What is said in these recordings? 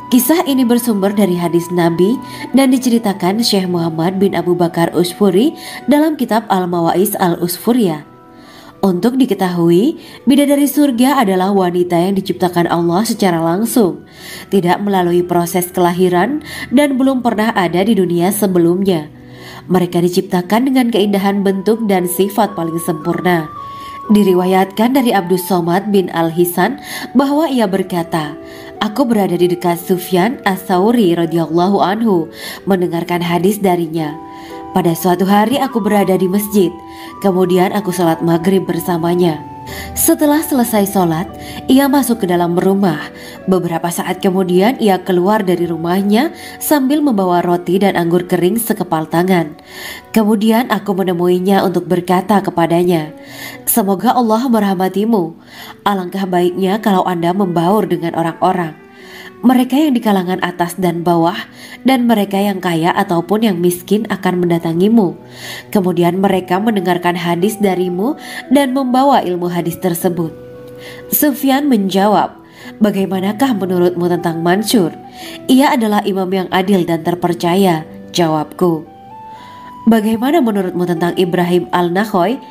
Kisah ini bersumber dari hadis Nabi dan diceritakan Syekh Muhammad bin Abu Bakar Usfuri dalam kitab Al-Mawaiz Al-Usfuriyah. Untuk diketahui, bidadari surga adalah wanita yang diciptakan Allah secara langsung, tidak melalui proses kelahiran dan belum pernah ada di dunia sebelumnya. Mereka diciptakan dengan keindahan bentuk dan sifat paling sempurna. Diriwayatkan dari Abdus Somad bin Al-Hisan bahwa ia berkata, "Aku berada di dekat Sufyan As-Tsauri radhiyallahu anhu mendengarkan hadis darinya. Pada suatu hari aku berada di masjid, kemudian aku sholat maghrib bersamanya. Setelah selesai sholat, ia masuk ke dalam rumah. Beberapa saat kemudian ia keluar dari rumahnya sambil membawa roti dan anggur kering sekepal tangan. Kemudian aku menemuinya untuk berkata kepadanya, 'Semoga Allah merahmatimu. Alangkah baiknya kalau Anda membaur dengan orang-orang. Mereka yang di kalangan atas dan bawah, dan mereka yang kaya ataupun yang miskin akan mendatangimu. Kemudian mereka mendengarkan hadis darimu dan membawa ilmu hadis tersebut.' Sufyan menjawab, 'Bagaimanakah menurutmu tentang Mansur? Ia adalah imam yang adil dan terpercaya.' Jawabku, 'Bagaimana menurutmu tentang Ibrahim Al-Nakhoy?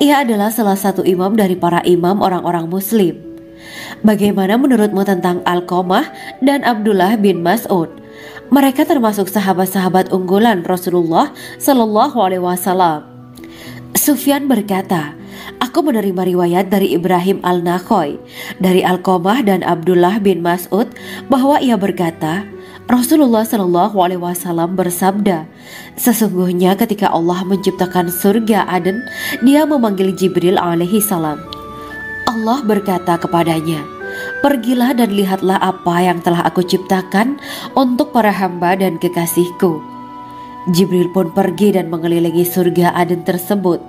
Ia adalah salah satu imam dari para imam orang-orang muslim.' 'Bagaimana menurutmu tentang Alqamah dan Abdullah bin Mas'ud? Mereka termasuk sahabat-sahabat unggulan Rasulullah Shallallahu Alaihi Wasallam.' Sufyan berkata, 'Aku menerima riwayat dari Ibrahim Al-Nakhoy, dari Alqamah dan Abdullah bin Mas'ud bahwa ia berkata, Rasulullah Shallallahu Alaihi Wasallam bersabda, sesungguhnya ketika Allah menciptakan surga Aden, Dia memanggil Jibril alaihi salam. Allah berkata kepadanya, pergilah dan lihatlah apa yang telah aku ciptakan untuk para hamba dan kekasihku. Jibril pun pergi dan mengelilingi surga Aden tersebut.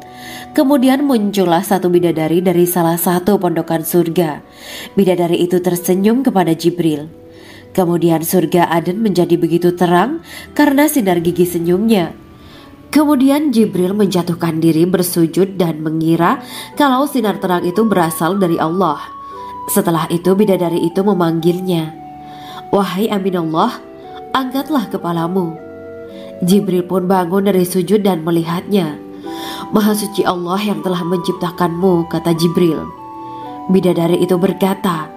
Kemudian muncullah satu bidadari dari salah satu pondokan surga. Bidadari itu tersenyum kepada Jibril. Kemudian surga Aden menjadi begitu terang karena sinar gigi senyumnya. Kemudian Jibril menjatuhkan diri bersujud dan mengira kalau sinar terang itu berasal dari Allah. Setelah itu bidadari itu memanggilnya, wahai Aminullah, angkatlah kepalamu. Jibril pun bangun dari sujud dan melihatnya. Maha suci Allah yang telah menciptakanmu, kata Jibril. Bidadari itu berkata,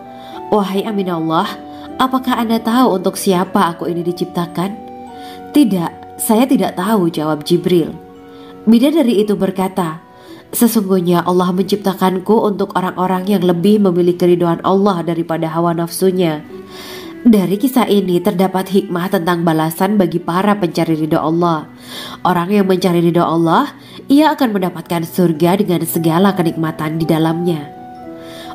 wahai Aminullah, apakah Anda tahu untuk siapa aku ini diciptakan? Tidak, saya tidak tahu, jawab Jibril. Bidadari itu berkata, sesungguhnya Allah menciptakanku untuk orang-orang yang lebih memilih keridhaan Allah daripada hawa nafsunya. Dari kisah ini terdapat hikmah tentang balasan bagi para pencari ridha Allah. Orang yang mencari ridha Allah, ia akan mendapatkan surga dengan segala kenikmatan di dalamnya.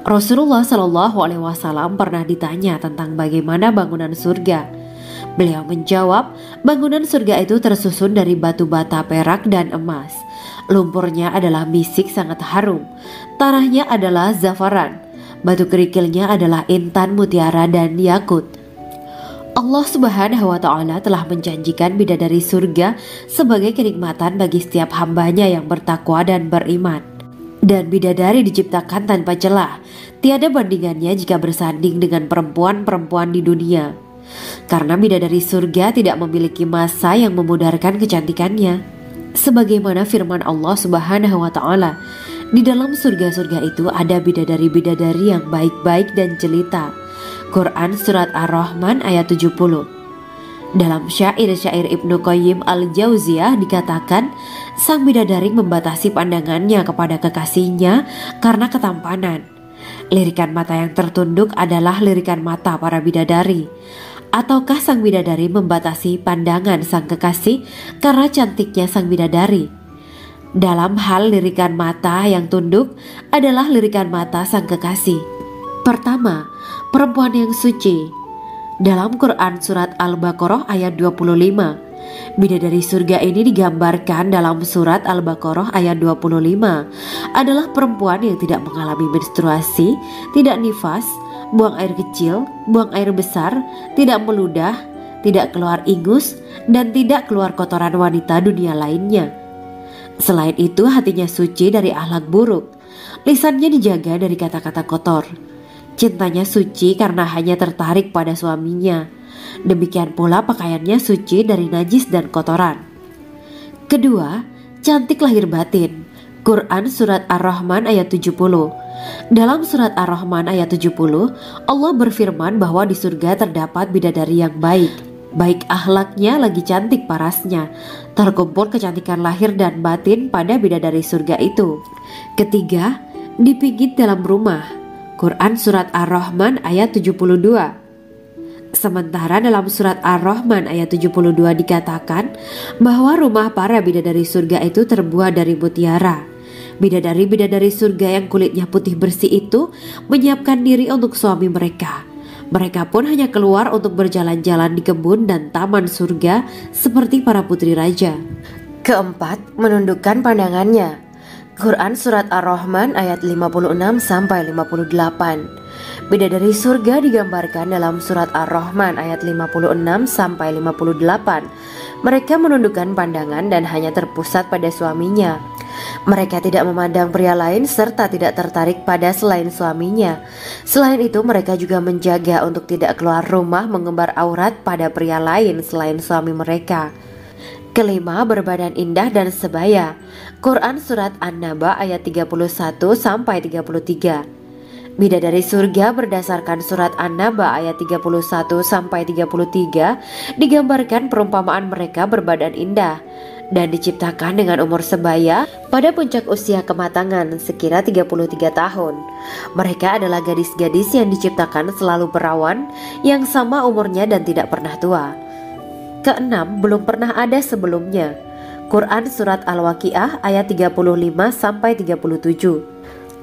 Rasulullah Shallallahu Alaihi Wasallam pernah ditanya tentang bagaimana bangunan surga. Beliau menjawab, bangunan surga itu tersusun dari batu bata, perak, dan emas. Lumpurnya adalah misik sangat harum. Tanahnya adalah zafaran. Batu kerikilnya adalah intan, mutiara, dan yakut. Allah Subhanahu wa Ta'ala telah menjanjikan bidadari surga sebagai kenikmatan bagi setiap hambanya yang bertakwa dan beriman. Dan bidadari diciptakan tanpa celah. Tiada bandingannya jika bersanding dengan perempuan-perempuan di dunia. Karena bidadari surga tidak memiliki masa yang memudarkan kecantikannya. Sebagaimana firman Allah Subhanahu wa Ta'ala, di dalam surga-surga itu ada bidadari-bidadari yang baik-baik dan jelita. Quran Surat Ar-Rahman ayat 70. Dalam syair-syair Ibnu Qayyim Al-Jauziyah dikatakan, sang bidadari membatasi pandangannya kepada kekasihnya karena ketampanan. Lirikan mata yang tertunduk adalah lirikan mata para bidadari. Ataukah sang bidadari membatasi pandangan sang kekasih karena cantiknya sang bidadari? Dalam hal lirikan mata yang tunduk adalah lirikan mata sang kekasih. Pertama, perempuan yang suci. Dalam Quran Surat Al-Baqarah ayat 25, bidadari surga ini digambarkan dalam Surat Al-Baqarah ayat 25 adalah perempuan yang tidak mengalami menstruasi, tidak nifas, buang air kecil, buang air besar, tidak meludah, tidak keluar ingus, dan tidak keluar kotoran wanita dunia lainnya. Selain itu hatinya suci dari akhlak buruk, lisannya dijaga dari kata-kata kotor. Cintanya suci karena hanya tertarik pada suaminya. Demikian pula pakaiannya suci dari najis dan kotoran. Kedua, cantik lahir batin. Quran Surat Ar-Rahman ayat 70. Dalam Surat Ar-Rahman ayat 70, Allah berfirman bahwa di surga terdapat bidadari yang baik. Baik akhlaknya lagi cantik parasnya. Terkumpul kecantikan lahir dan batin pada bidadari surga itu. Ketiga, dipijit dalam rumah. Quran Surat Ar-Rahman ayat 72. Sementara dalam Surat Ar-Rahman ayat 72 dikatakan bahwa rumah para bidadari surga itu terbuat dari mutiara. Bidadari-bidadari surga yang kulitnya putih bersih itu menyiapkan diri untuk suami mereka. Mereka pun hanya keluar untuk berjalan-jalan di kebun dan taman surga seperti para putri raja. Keempat, menundukkan pandangannya. Quran Surat Ar-Rahman ayat 56-58. Bidadari surga digambarkan dalam Surat Ar-Rahman ayat 56-58. Mereka menundukkan pandangan dan hanya terpusat pada suaminya. Mereka tidak memandang pria lain serta tidak tertarik pada selain suaminya. Selain itu mereka juga menjaga untuk tidak keluar rumah mengembar aurat pada pria lain selain suami mereka. Kelima, berbadan indah dan sebaya. Quran Surat An-Naba ayat 31-33. Bidadari surga berdasarkan Surat An-Naba ayat 31-33 digambarkan perumpamaan mereka berbadan indah dan diciptakan dengan umur sebaya pada puncak usia kematangan sekira 33 tahun. Mereka adalah gadis-gadis yang diciptakan selalu perawan yang sama umurnya dan tidak pernah tua. Keenam, belum pernah ada sebelumnya. Quran Surat Al-Waqiah ayat 35-37.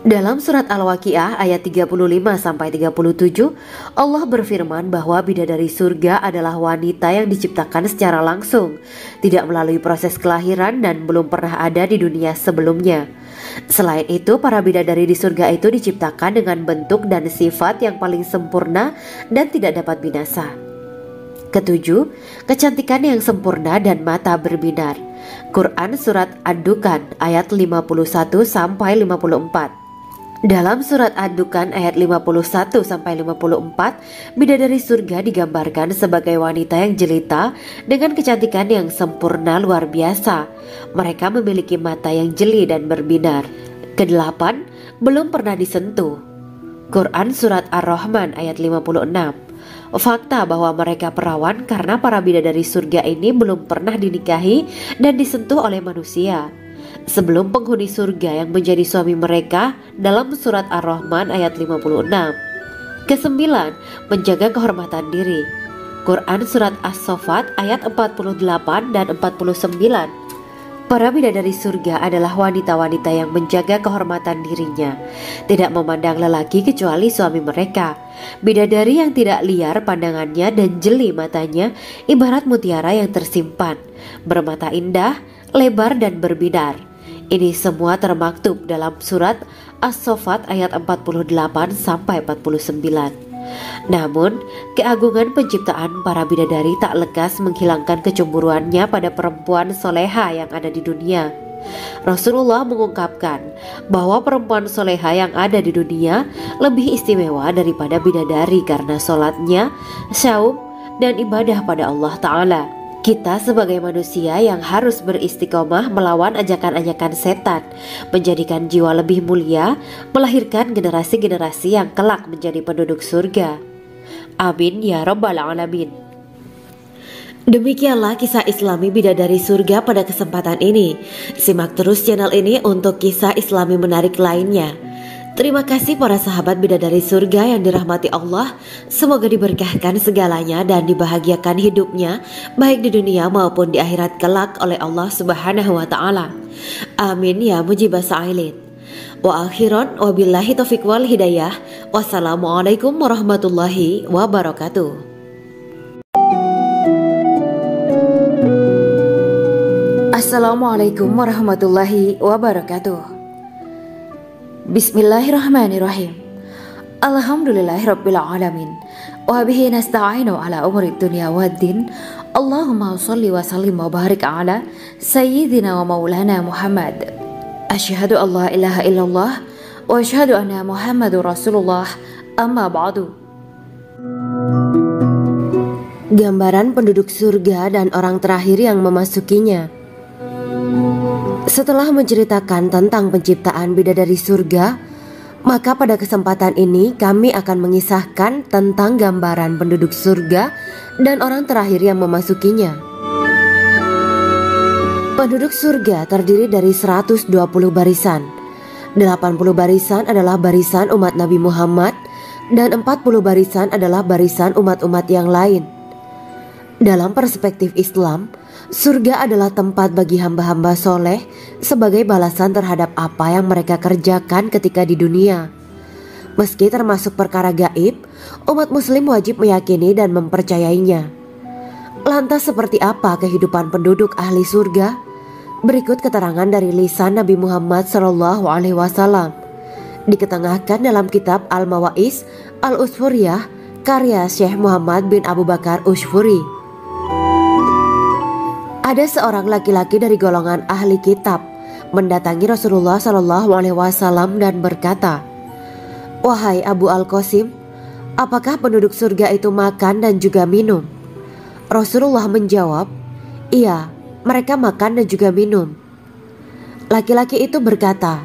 Dalam Surat Al-Waqiah ayat 35-37, Allah berfirman bahwa bidadari surga adalah wanita yang diciptakan secara langsung, tidak melalui proses kelahiran dan belum pernah ada di dunia sebelumnya. Selain itu, para bidadari di surga itu diciptakan dengan bentuk dan sifat yang paling sempurna dan tidak dapat binasa. Ketujuh, kecantikan yang sempurna dan mata berbinar. Quran Surat Ad-Dukhan ayat 51-54. Dalam Surat Ad-Dukhan ayat 51-54, bidadari surga digambarkan sebagai wanita yang jelita dengan kecantikan yang sempurna luar biasa. Mereka memiliki mata yang jeli dan berbinar. Kedelapan, belum pernah disentuh. Quran Surat Ar-Rahman ayat 56. Fakta bahwa mereka perawan karena para bidadari surga ini belum pernah dinikahi dan disentuh oleh manusia sebelum penghuni surga yang menjadi suami mereka dalam Surat Ar-Rahman ayat 56. Kesembilan, menjaga kehormatan diri. Quran Surat As-Saffat ayat 48 dan 49. Para bidadari surga adalah wanita-wanita yang menjaga kehormatan dirinya, tidak memandang lelaki kecuali suami mereka. Bidadari yang tidak liar pandangannya dan jeli matanya ibarat mutiara yang tersimpan, bermata indah, lebar dan berbinar. Ini semua termaktub dalam Surat As-Saffat ayat 48-49. Namun, keagungan penciptaan para bidadari tak lekas menghilangkan kecemburuannya pada perempuan soleha yang ada di dunia. Rasulullah mengungkapkan bahwa perempuan soleha yang ada di dunia lebih istimewa daripada bidadari karena sholatnya, saum, dan ibadah pada Allah Ta'ala. Kita sebagai manusia yang harus beristiqomah melawan ajakan-ajakan setan, menjadikan jiwa lebih mulia, melahirkan generasi-generasi yang kelak menjadi penduduk surga. Amin ya Rabbal Alamin. Demikianlah kisah Islami bidadari surga pada kesempatan ini. Simak terus channel ini untuk kisah Islami menarik lainnya. Terima kasih para sahabat bidadari surga yang dirahmati Allah. Semoga diberkahkan segalanya dan dibahagiakan hidupnya baik di dunia maupun di akhirat kelak oleh Allah Subhanahu wa Ta'ala. Amin ya mujibah sa'ilin. Wa akhiran wabillahi taufiq wal hidayah. Wassalamualaikum warahmatullahi wabarakatuh. Assalamualaikum warahmatullahi wabarakatuh. Bismillahirrahmanirrahim. Alhamdulillahirabbil alamin. Wa bihi nasta'inu ala umuri dunya waddin. Allahumma shalli wa sallim wa barik ala sayyidina wa maulana Muhammad. Asyhadu an la ilaha illallah wa asyhadu anna Muhammadur Rasulullah. Amma ba'du. Gambaran penduduk surga dan orang terakhir yang memasukinya. Setelah menceritakan tentang penciptaan bidadari surga, maka pada kesempatan ini kami akan mengisahkan tentang gambaran penduduk surga dan orang terakhir yang memasukinya. Penduduk surga terdiri dari 120 barisan. 80 barisan adalah barisan umat Nabi Muhammad dan 40 barisan adalah barisan umat-umat yang lain. Dalam perspektif Islam, surga adalah tempat bagi hamba-hamba soleh sebagai balasan terhadap apa yang mereka kerjakan ketika di dunia. Meski termasuk perkara gaib, umat muslim wajib meyakini dan mempercayainya. Lantas seperti apa kehidupan penduduk ahli surga? Berikut keterangan dari lisan Nabi Muhammad SAW, diketengahkan dalam kitab Al-Mawa'is Al-Usfuriyah karya Syekh Muhammad bin Abu Bakar Ushfuri. Ada seorang laki-laki dari golongan ahli kitab mendatangi Rasulullah SAW dan berkata, "Wahai Abu Al-Qasim, apakah penduduk surga itu makan dan juga minum?" Rasulullah menjawab, "Iya, mereka makan dan juga minum." Laki-laki itu berkata,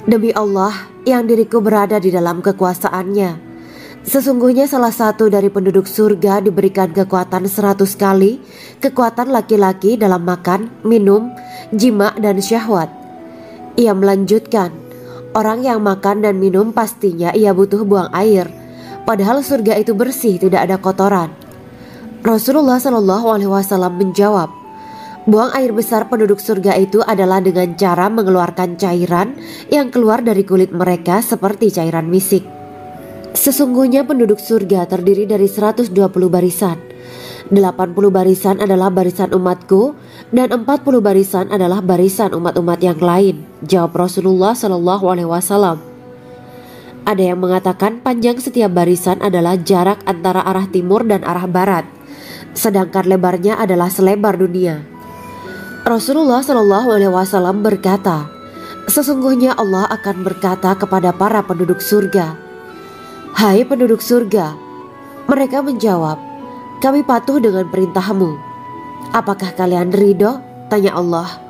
"Demi Allah yang diriku berada di dalam kekuasaannya, sesungguhnya salah satu dari penduduk surga diberikan kekuatan 100 kali kekuatan laki-laki dalam makan, minum, jima, dan syahwat." Ia melanjutkan, "Orang yang makan dan minum pastinya ia butuh buang air, padahal surga itu bersih, tidak ada kotoran." Rasulullah SAW menjawab, "Buang air besar penduduk surga itu adalah dengan cara mengeluarkan cairan yang keluar dari kulit mereka seperti cairan misik." Sesungguhnya penduduk surga terdiri dari 120 barisan. 80 barisan adalah barisan umatku dan 40 barisan adalah barisan umat-umat yang lain, jawab Rasulullah SAW. Ada yang mengatakan panjang setiap barisan adalah jarak antara arah timur dan arah barat, sedangkan lebarnya adalah selebar dunia. Rasulullah SAW berkata, "Sesungguhnya Allah akan berkata kepada para penduduk surga, 'Hai penduduk surga,' mereka menjawab, 'Kami patuh dengan perintahmu.' 'Apakah kalian ridho?' tanya Allah.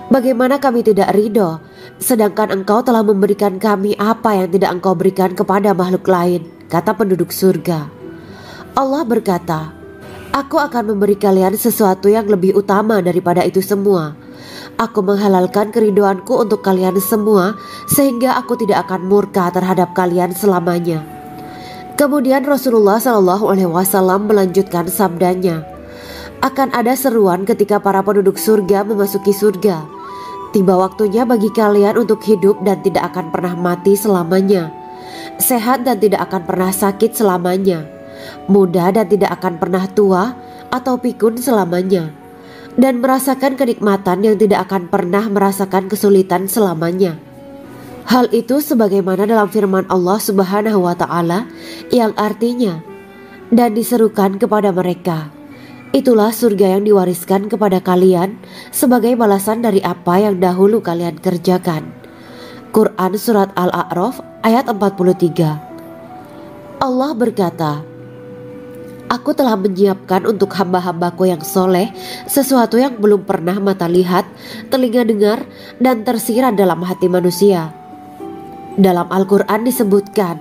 'Bagaimana kami tidak ridho, sedangkan engkau telah memberikan kami apa yang tidak engkau berikan kepada makhluk lain,' kata penduduk surga. Allah berkata, 'Aku akan memberi kalian sesuatu yang lebih utama daripada itu semua. Aku menghalalkan keridoanku untuk kalian semua sehingga aku tidak akan murka terhadap kalian selamanya.'" Kemudian Rasulullah SAW melanjutkan sabdanya, "Akan ada seruan ketika para penduduk surga memasuki surga. Tiba waktunya bagi kalian untuk hidup dan tidak akan pernah mati selamanya, sehat dan tidak akan pernah sakit selamanya, muda dan tidak akan pernah tua atau pikun selamanya, dan merasakan kenikmatan yang tidak akan pernah merasakan kesulitan selamanya." Hal itu sebagaimana dalam firman Allah Subhanahu wa Ta'ala yang artinya, "Dan diserukan kepada mereka, itulah surga yang diwariskan kepada kalian sebagai balasan dari apa yang dahulu kalian kerjakan." Quran Surat Al-A'raf ayat 43. Allah berkata, "Aku telah menyiapkan untuk hamba-hambaku yang soleh sesuatu yang belum pernah mata lihat, telinga dengar, dan tersirat dalam hati manusia." Dalam Al-Quran disebutkan,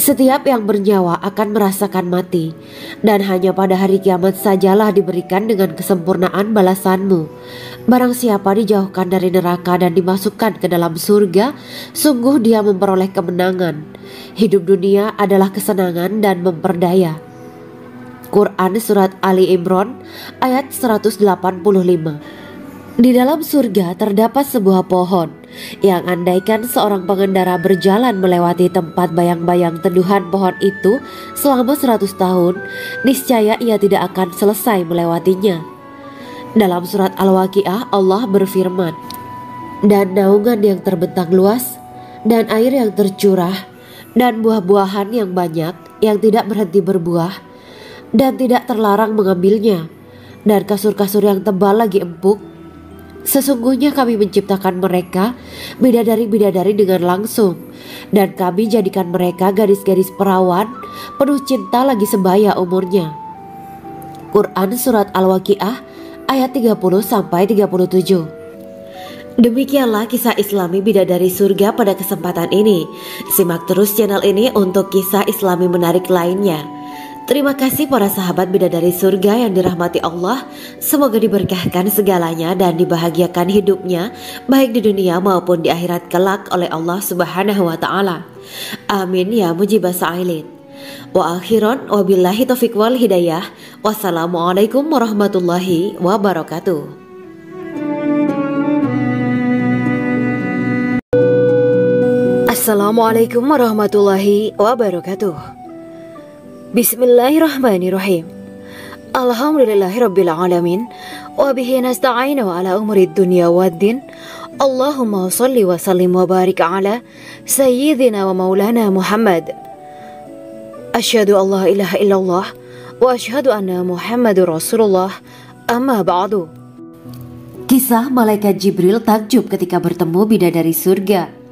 "Setiap yang bernyawa akan merasakan mati, dan hanya pada hari kiamat sajalah diberikan dengan kesempurnaan balasanmu. Barang siapa dijauhkan dari neraka dan dimasukkan ke dalam surga, sungguh dia memperoleh kemenangan. Hidup dunia adalah kesenangan dan memperdaya." Quran Surat Ali Imran ayat 185. Di dalam surga terdapat sebuah pohon yang andaikan seorang pengendara berjalan melewati tempat bayang-bayang teduhan pohon itu selama 100 tahun, niscaya ia tidak akan selesai melewatinya. Dalam surat Al-Waqiah Allah berfirman, "Dan naungan yang terbentang luas, dan air yang tercurah, dan buah-buahan yang banyak yang tidak berhenti berbuah, dan tidak terlarang mengambilnya, dan kasur-kasur yang tebal lagi empuk. Sesungguhnya kami menciptakan mereka bidadari-bidadari dengan langsung, dan kami jadikan mereka gadis-gadis perawan penuh cinta lagi sebaya umurnya. Quran Surat Al-Waqiah ayat 30-37. Demikianlah kisah Islami bidadari surga pada kesempatan ini. Simak terus channel ini untuk kisah Islami menarik lainnya. Terima kasih para sahabat bidadari surga yang dirahmati Allah. Semoga diberkahkan segalanya dan dibahagiakan hidupnya baik di dunia maupun di akhirat kelak oleh Allah Subhanahu wa taala. Amin ya mujibah sa'ilin. Wa akhiran wabillahi taufiq wal hidayah. Wassalamualaikum warahmatullahi wabarakatuh. Assalamualaikum warahmatullahi wabarakatuh. Bismillahirrahmanirrahim. Alhamdulillahirabbil alamin wa bihi nasta'inu ala umuri dunya waddin. Allahumma shalli wa sallim wa barik ala sayyidina wa maulana Muhammad. Asyhadu an la ilaha illallah wa asyhadu anna Muhammadur Rasulullah. Amma ba'du. Kisah malaikat Jibril takjub ketika bertemu bidadari surga.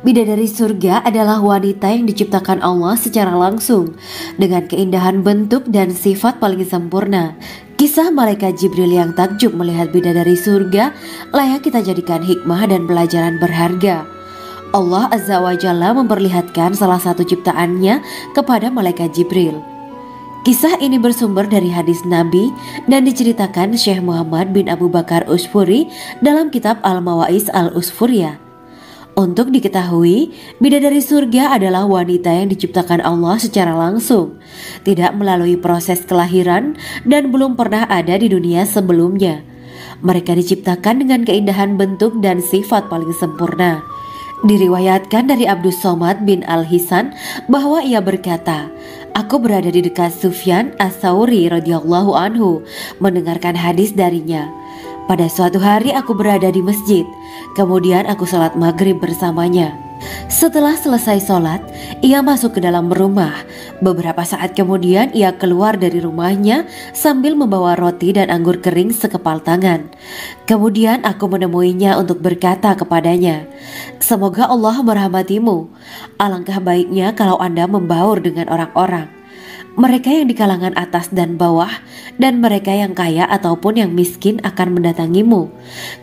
Bidadari surga adalah wanita yang diciptakan Allah secara langsung dengan keindahan bentuk dan sifat paling sempurna. Kisah malaikat Jibril yang takjub melihat bidadari surga layak kita jadikan hikmah dan pelajaran berharga. Allah Azza wa Jalla memperlihatkan salah satu ciptaannya kepada malaikat Jibril. Kisah ini bersumber dari hadis Nabi dan diceritakan Syekh Muhammad bin Abu Bakar Usfuri dalam kitab Al-Mawaiz Al-Usfuriyah. Untuk diketahui, bidadari surga adalah wanita yang diciptakan Allah secara langsung, tidak melalui proses kelahiran dan belum pernah ada di dunia sebelumnya. Mereka diciptakan dengan keindahan bentuk dan sifat paling sempurna. Diriwayatkan dari Abdus Somad bin Al-Hisan bahwa ia berkata, "Aku berada di dekat Sufyan As-Tsauri radhiyallahu anhu mendengarkan hadis darinya. Pada suatu hari aku berada di masjid, kemudian aku sholat maghrib bersamanya. Setelah selesai sholat, ia masuk ke dalam rumah. Beberapa saat kemudian ia keluar dari rumahnya sambil membawa roti dan anggur kering sekepal tangan. Kemudian aku menemuinya untuk berkata kepadanya, 'Semoga Allah merahmatimu. Alangkah baiknya kalau Anda membaur dengan orang-orang. Mereka yang di kalangan atas dan bawah, dan mereka yang kaya ataupun yang miskin akan mendatangimu.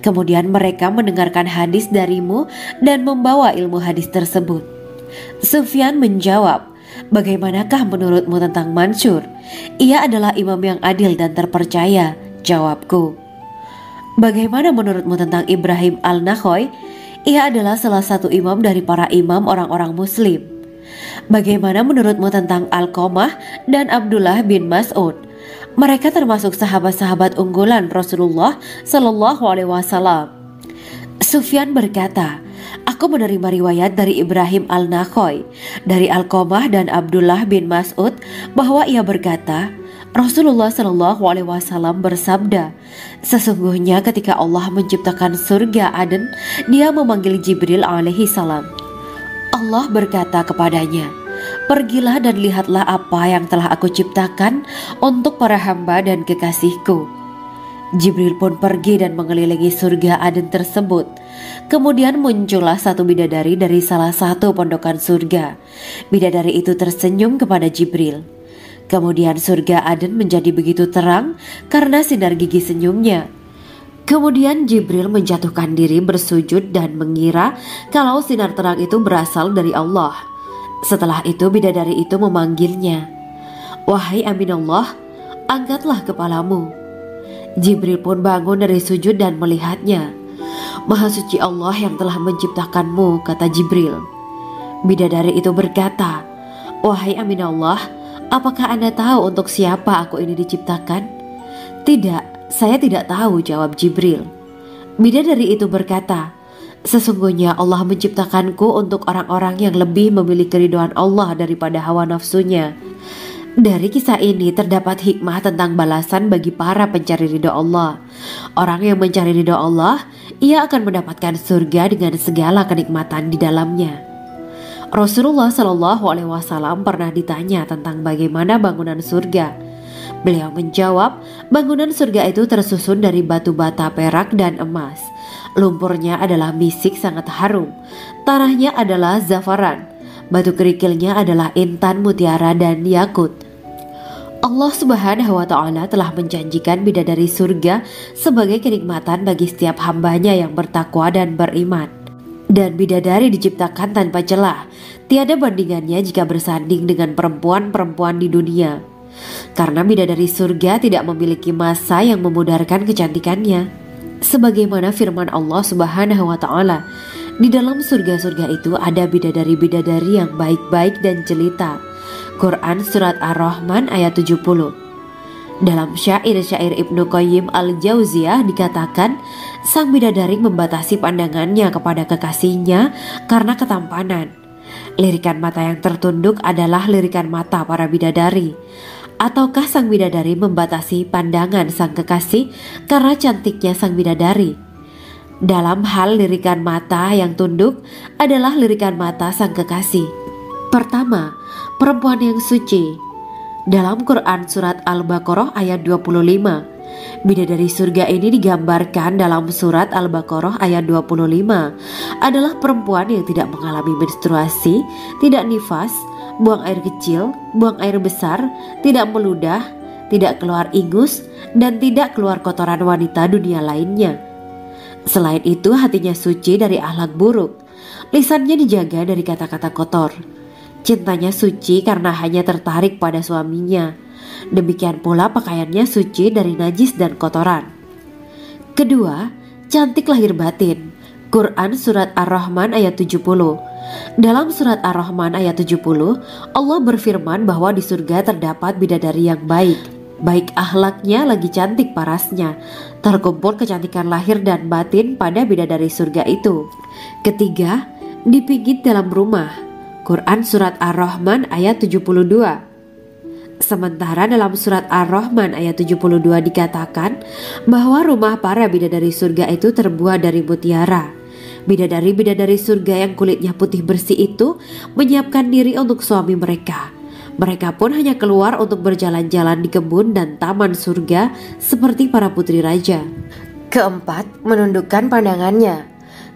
Kemudian mereka mendengarkan hadis darimu dan membawa ilmu hadis tersebut.' Sufyan menjawab, 'Bagaimanakah menurutmu tentang Mansur? Ia adalah imam yang adil dan terpercaya.' Jawabku, 'Bagaimana menurutmu tentang Ibrahim Al-Nakhoy? Ia adalah salah satu imam dari para imam orang-orang muslim.' Bagaimana menurutmu tentang Alqamah dan Abdullah bin Mas'ud? Mereka termasuk sahabat-sahabat unggulan Rasulullah Sallallahu Alaihi Wasallam.' Sufyan berkata, 'Aku menerima riwayat dari Ibrahim Al-Nakhoy, dari Alqamah dan Abdullah bin Mas'ud bahwa ia berkata, Rasulullah Sallallahu Alaihi Wasallam bersabda, sesungguhnya ketika Allah menciptakan surga Aden, Dia memanggil Jibril alaihi salam. Allah berkata kepadanya, pergilah dan lihatlah apa yang telah aku ciptakan untuk para hamba dan kekasihku. Jibril pun pergi dan mengelilingi surga Aden tersebut. Kemudian muncullah satu bidadari dari salah satu pondokan surga. Bidadari itu tersenyum kepada Jibril. Kemudian surga Aden menjadi begitu terang karena sinar gigi senyumnya. Kemudian Jibril menjatuhkan diri bersujud dan mengira kalau sinar terang itu berasal dari Allah. Setelah itu bidadari itu memanggilnya, wahai Aminullah, angkatlah kepalamu. Jibril pun bangun dari sujud dan melihatnya. Maha suci Allah yang telah menciptakanmu, kata Jibril. Bidadari itu berkata, wahai Aminullah, apakah Anda tahu untuk siapa aku ini diciptakan? Tidak, saya tidak tahu, jawab Jibril. Bidadari itu berkata, sesungguhnya Allah menciptakanku untuk orang-orang yang lebih memilih keridhaan Allah daripada hawa nafsunya. Dari kisah ini terdapat hikmah tentang balasan bagi para pencari ridha Allah. Orang yang mencari ridha Allah, ia akan mendapatkan surga dengan segala kenikmatan di dalamnya. Rasulullah Shallallahu Alaihi Wasallam pernah ditanya tentang bagaimana bangunan surga. Beliau menjawab, bangunan surga itu tersusun dari batu bata, perak, dan emas. Lumpurnya adalah misik sangat harum, tanahnya adalah zafaran, batu kerikilnya adalah intan, mutiara, dan yakut. Allah Subhanahu wa Ta'ala telah menjanjikan bidadari surga sebagai kenikmatan bagi setiap hambanya yang bertakwa dan beriman. Dan bidadari diciptakan tanpa celah, tiada bandingannya jika bersanding dengan perempuan-perempuan di dunia. Karena bidadari surga tidak memiliki masa yang memudarkan kecantikannya. Sebagaimana firman Allah Subhanahu wa Ta'ala, di dalam surga-surga itu ada bidadari-bidadari yang baik-baik dan jelita. Quran Surat Ar-Rahman ayat 70. Dalam syair-syair Ibnu Qayyim al-Jauziyah dikatakan, sang bidadari membatasi pandangannya kepada kekasihnya karena ketampanan. Lirikan mata yang tertunduk adalah lirikan mata para bidadari. Ataukah sang bidadari membatasi pandangan sang kekasih karena cantiknya sang bidadari? Dalam hal lirikan mata yang tunduk adalah lirikan mata sang kekasih. Pertama, perempuan yang suci. Dalam Quran Surat Al-Baqarah ayat 25, bidadari surga ini digambarkan dalam Surat Al-Baqarah ayat 25 adalah perempuan yang tidak mengalami menstruasi, tidak nifas, buang air kecil, buang air besar, tidak meludah, tidak keluar ingus, dan tidak keluar kotoran wanita dunia lainnya. Selain itu, hatinya suci dari akhlak buruk, lisannya dijaga dari kata-kata kotor. Cintanya suci karena hanya tertarik pada suaminya. Demikian pula pakaiannya suci dari najis dan kotoran. Kedua, cantik lahir batin. Quran Surat Ar-Rahman ayat 70. Dalam Surat Ar-Rahman ayat 70, Allah berfirman bahwa di surga terdapat bidadari yang baik. Baik akhlaknya lagi cantik parasnya. Terkumpul kecantikan lahir dan batin pada bidadari surga itu. Ketiga, dipijit dalam rumah. Quran Surat Ar-Rahman ayat 72. Sementara dalam Surat Ar-Rahman ayat 72 dikatakan bahwa rumah para bidadari surga itu terbuat dari mutiara. Bidadari-bidadari surga yang kulitnya putih bersih itu menyiapkan diri untuk suami mereka. Mereka pun hanya keluar untuk berjalan-jalan di kebun dan taman surga seperti para putri raja. Keempat, menundukkan pandangannya.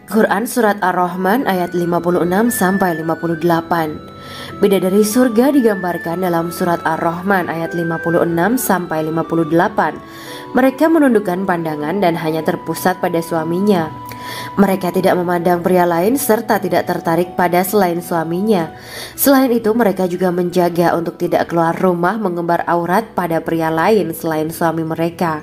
Quran Surat Ar-Rahman ayat 56-58. Bidadari surga digambarkan dalam Surat Ar-Rahman ayat 56-58. Mereka menundukkan pandangan dan hanya terpusat pada suaminya. Mereka tidak memandang pria lain serta tidak tertarik pada selain suaminya. Selain itu, mereka juga menjaga untuk tidak keluar rumah mengembar aurat pada pria lain selain suami mereka.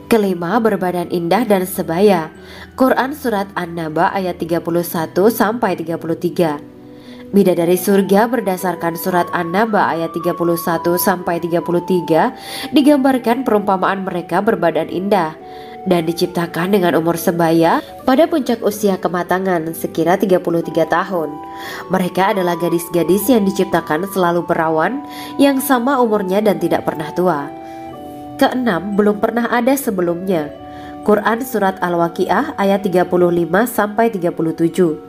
Kelima, berbadan indah dan sebaya. Quran Surat An-Naba ayat 31-33. Bidadari surga berdasarkan Surat An-Naba ayat 31-33 digambarkan perumpamaan mereka berbadan indah dan diciptakan dengan umur sebaya pada puncak usia kematangan sekira 33 tahun. Mereka adalah gadis-gadis yang diciptakan selalu perawan, yang sama umurnya dan tidak pernah tua. Keenam, belum pernah ada sebelumnya. Quran Surat Al-Waqiah ayat 35-37.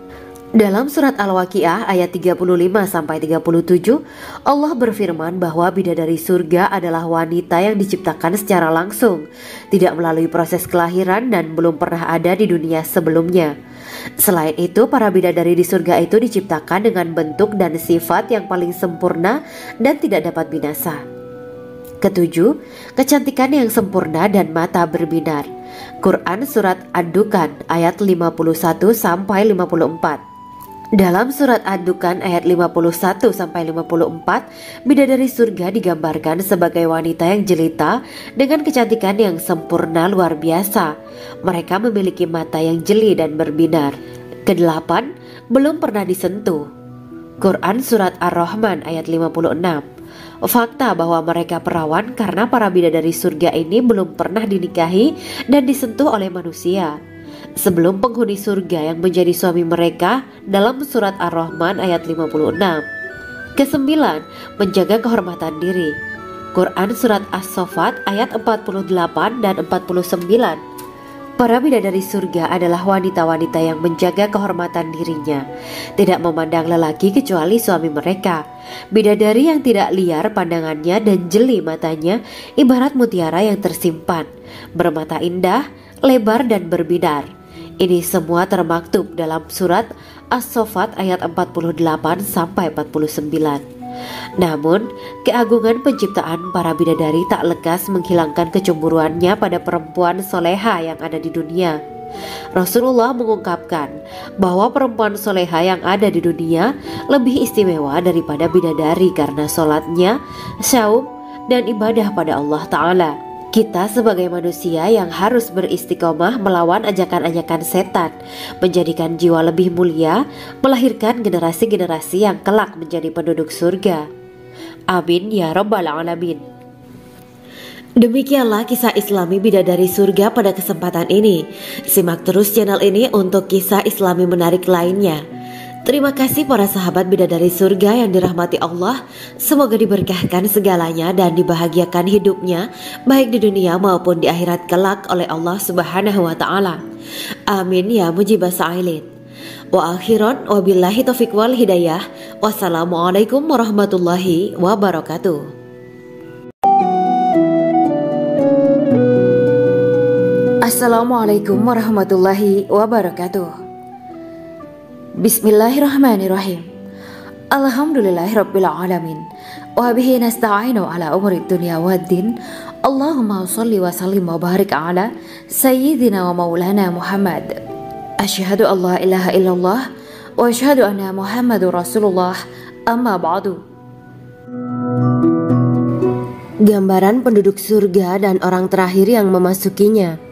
Dalam Surat Al-Waqiah ayat 35-37, Allah berfirman bahwa bidadari surga adalah wanita yang diciptakan secara langsung, tidak melalui proses kelahiran dan belum pernah ada di dunia sebelumnya. Selain itu, para bidadari di surga itu diciptakan dengan bentuk dan sifat yang paling sempurna dan tidak dapat binasa. Ketujuh, kecantikan yang sempurna dan mata berbinar. Quran Surat Ad-Dukhan ayat 51-54. Dalam Surat Ad-Dukhan ayat 51-54, bidadari surga digambarkan sebagai wanita yang jelita dengan kecantikan yang sempurna luar biasa. Mereka memiliki mata yang jeli dan berbinar. Kedelapan, belum pernah disentuh. Quran Surat Ar-Rahman ayat 56. Fakta bahwa mereka perawan karena para bidadari surga ini belum pernah dinikahi dan disentuh oleh manusia sebelum penghuni surga yang menjadi suami mereka dalam Surat Ar-Rahman ayat 56. Kesembilan, menjaga kehormatan diri. Quran Surat As-Saffat ayat 48 dan 49. Para bidadari surga adalah wanita-wanita yang menjaga kehormatan dirinya, tidak memandang lelaki kecuali suami mereka. Bidadari yang tidak liar pandangannya dan jeli matanya, ibarat mutiara yang tersimpan, bermata indah, lebar dan berbinar. Ini semua termaktub dalam surat As-Saffat ayat 48 sampai 49. Namun, keagungan penciptaan para bidadari tak lekas menghilangkan kecemburuannya pada perempuan soleha yang ada di dunia. Rasulullah mengungkapkan bahwa perempuan soleha yang ada di dunia lebih istimewa daripada bidadari karena sholatnya, saum, dan ibadah pada Allah Ta'ala. Kita sebagai manusia yang harus beristiqomah melawan ajakan-ajakan setan, menjadikan jiwa lebih mulia, melahirkan generasi-generasi yang kelak menjadi penduduk surga. Amin ya rabbal alamin. Demikianlah kisah Islami bidadari surga pada kesempatan ini. Simak terus channel ini untuk kisah Islami menarik lainnya. Terima kasih para sahabat bidadari surga yang dirahmati Allah. Semoga diberkahkan segalanya dan dibahagiakan hidupnya, baik di dunia maupun di akhirat kelak oleh Allah Subhanahu wa Ta'ala. Amin ya mujibah sa'ilin. Wa akhiran wabillahi taufiq wal hidayah. Wassalamualaikum warahmatullahi wabarakatuh. Assalamualaikum warahmatullahi wabarakatuh. Bismillahirrahmanirrahim. Alhamdulillahirabbil alamin. Wa bihi nasta'inu ala umuri dunya waddin. Allahumma shalli wa sallim wa barik ala sayyidina wa maulana Muhammad. Asyhadu an la ilaha illallah wa asyhadu anna Muhammadur Rasulullah. Amma ba'du. Gambaran penduduk surga dan orang terakhir yang memasukinya.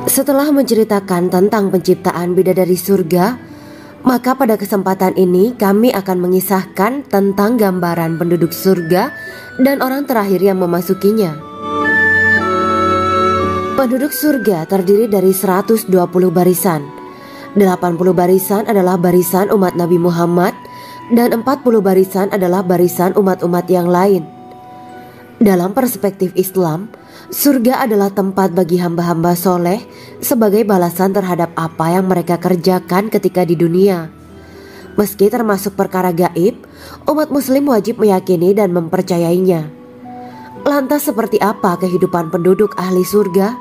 Setelah menceritakan tentang penciptaan bidadari surga, maka pada kesempatan ini kami akan mengisahkan tentang gambaran penduduk surga dan orang terakhir yang memasukinya. Penduduk surga terdiri dari 120 barisan. 80 barisan adalah barisan umat Nabi Muhammad dan 40 barisan adalah barisan umat-umat yang lain. Dalam perspektif Islam, surga adalah tempat bagi hamba-hamba soleh sebagai balasan terhadap apa yang mereka kerjakan ketika di dunia. Meski termasuk perkara gaib, umat muslim wajib meyakini dan mempercayainya. Lantas seperti apa kehidupan penduduk ahli surga?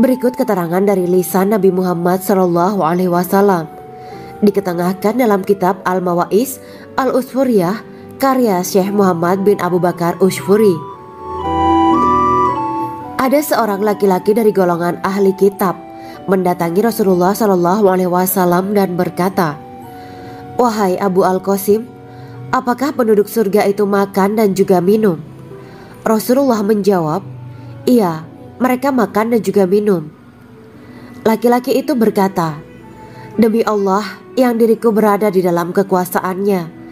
Berikut keterangan dari lisan Nabi Muhammad SAW, diketengahkan dalam kitab Al-Mawa'is Al-Usfuriyah karya Syekh Muhammad bin Abu Bakar Ushfuri. Ada seorang laki-laki dari golongan ahli kitab mendatangi Rasulullah SAW dan berkata, "Wahai Abu Al-Qasim, apakah penduduk surga itu makan dan juga minum?" Rasulullah menjawab, "Iya, mereka makan dan juga minum." Laki-laki itu berkata, "Demi Allah yang diriku berada di dalam kekuasaannya,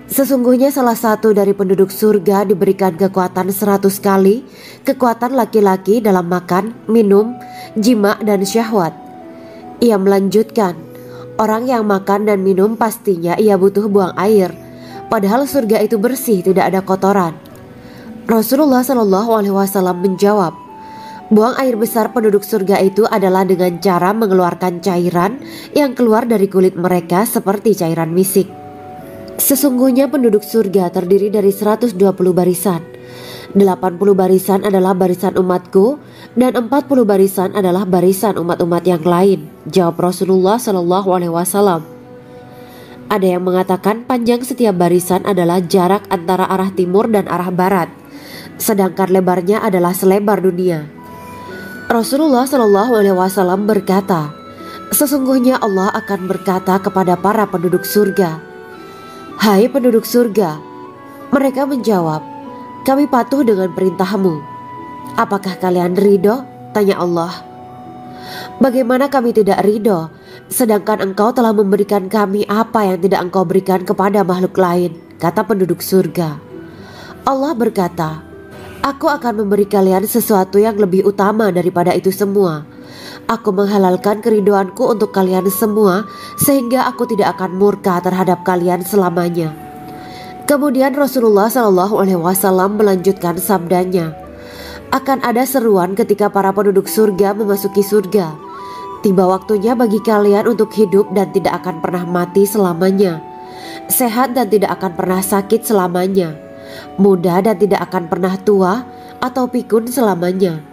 sesungguhnya salah satu dari penduduk surga diberikan kekuatan 100 kali kekuatan laki-laki dalam makan, minum, jima, dan syahwat." Ia melanjutkan, "Orang yang makan dan minum pastinya ia butuh buang air, padahal surga itu bersih, tidak ada kotoran." Rasulullah SAW menjawab, "Buang air besar penduduk surga itu adalah dengan cara mengeluarkan cairan yang keluar dari kulit mereka seperti cairan misik." Sesungguhnya penduduk surga terdiri dari 120 barisan. 80 barisan adalah barisan umatku dan 40 barisan adalah barisan umat-umat yang lain, jawab Rasulullah SAW. Ada yang mengatakan panjang setiap barisan adalah jarak antara arah timur dan arah barat, sedangkan lebarnya adalah selebar dunia. Rasulullah SAW berkata, "Sesungguhnya Allah akan berkata kepada para penduduk surga, 'Hai penduduk surga,' mereka menjawab, 'Kami patuh dengan perintahmu.' 'Apakah kalian ridho?' tanya Allah. 'Bagaimana kami tidak ridho, sedangkan engkau telah memberikan kami apa yang tidak engkau berikan kepada makhluk lain,' kata penduduk surga. Allah berkata, 'Aku akan memberi kalian sesuatu yang lebih utama daripada itu semua. Aku menghalalkan keridoanku untuk kalian semua sehingga aku tidak akan murka terhadap kalian selamanya.'" Kemudian Rasulullah SAW melanjutkan sabdanya, Akan ada seruan ketika para penduduk surga memasuki surga. Tiba waktunya bagi kalian untuk hidup dan tidak akan pernah mati selamanya, sehat dan tidak akan pernah sakit selamanya, muda dan tidak akan pernah tua atau pikun selamanya,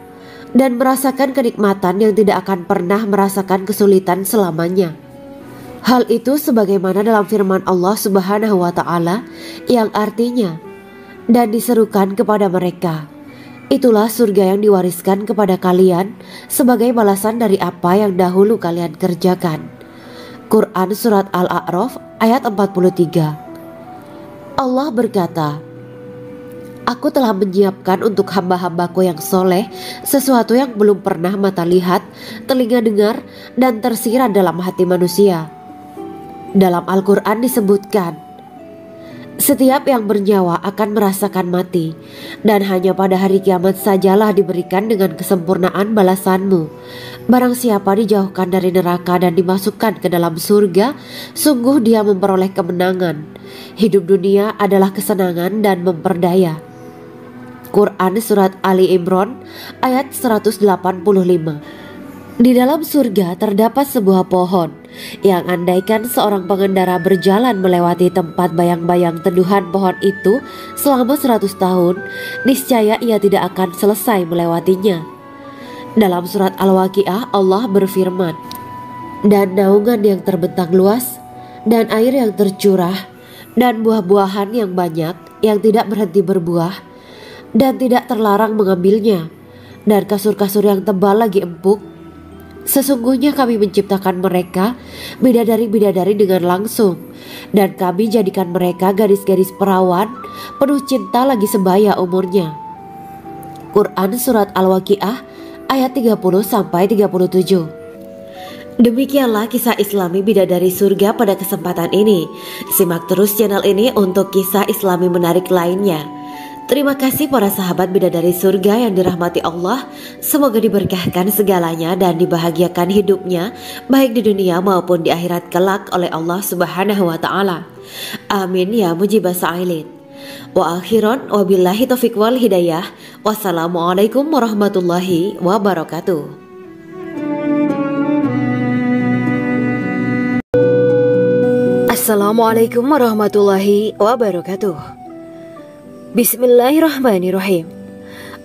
dan merasakan kenikmatan yang tidak akan pernah merasakan kesulitan selamanya. Hal itu sebagaimana dalam firman Allah Subhanahu wa Ta'ala yang artinya, dan diserukan kepada mereka, itulah surga yang diwariskan kepada kalian sebagai balasan dari apa yang dahulu kalian kerjakan. Quran Surat Al-A'raf ayat 43. Allah berkata, Aku telah menyiapkan untuk hamba-hambaku yang soleh sesuatu yang belum pernah mata lihat, telinga dengar, dan tersirat dalam hati manusia. Dalam Al-Quran disebutkan, setiap yang bernyawa akan merasakan mati, dan hanya pada hari kiamat sajalah diberikan dengan kesempurnaan balasanmu. Barang siapa dijauhkan dari neraka dan dimasukkan ke dalam surga, sungguh dia memperoleh kemenangan. Hidup dunia adalah kesenangan dan memperdaya. Quran Surat Ali Imran ayat 185. Di dalam surga terdapat sebuah pohon yang andaikan seorang pengendara berjalan melewati tempat bayang-bayang teduhan pohon itu selama 100 tahun, niscaya ia tidak akan selesai melewatinya. Dalam surat Al-Waqiah Allah berfirman, dan naungan yang terbentang luas, dan air yang tercurah, dan buah-buahan yang banyak yang tidak berhenti berbuah, dan tidak terlarang mengambilnya, dan kasur-kasur yang tebal lagi empuk. Sesungguhnya kami menciptakan mereka bidadari-bidadari dengan langsung, dan kami jadikan mereka gadis-gadis perawan penuh cinta lagi sebaya umurnya. Quran Surat Al-Waqiah ayat 30-37. Demikianlah kisah Islami bidadari surga pada kesempatan ini. Simak terus channel ini untuk kisah Islami menarik lainnya. Terima kasih para sahabat bidadari surga yang dirahmati Allah. Semoga diberkahkan segalanya dan dibahagiakan hidupnya baik di dunia maupun di akhirat kelak oleh Allah Subhanahu wa Ta'ala. Amin ya mujibah sa'ilin. Wa akhiran wabillahi taufiq wal hidayah. Wassalamualaikum warahmatullahi wabarakatuh. Assalamualaikum warahmatullahi wabarakatuh. Bismillahirrahmanirrahim.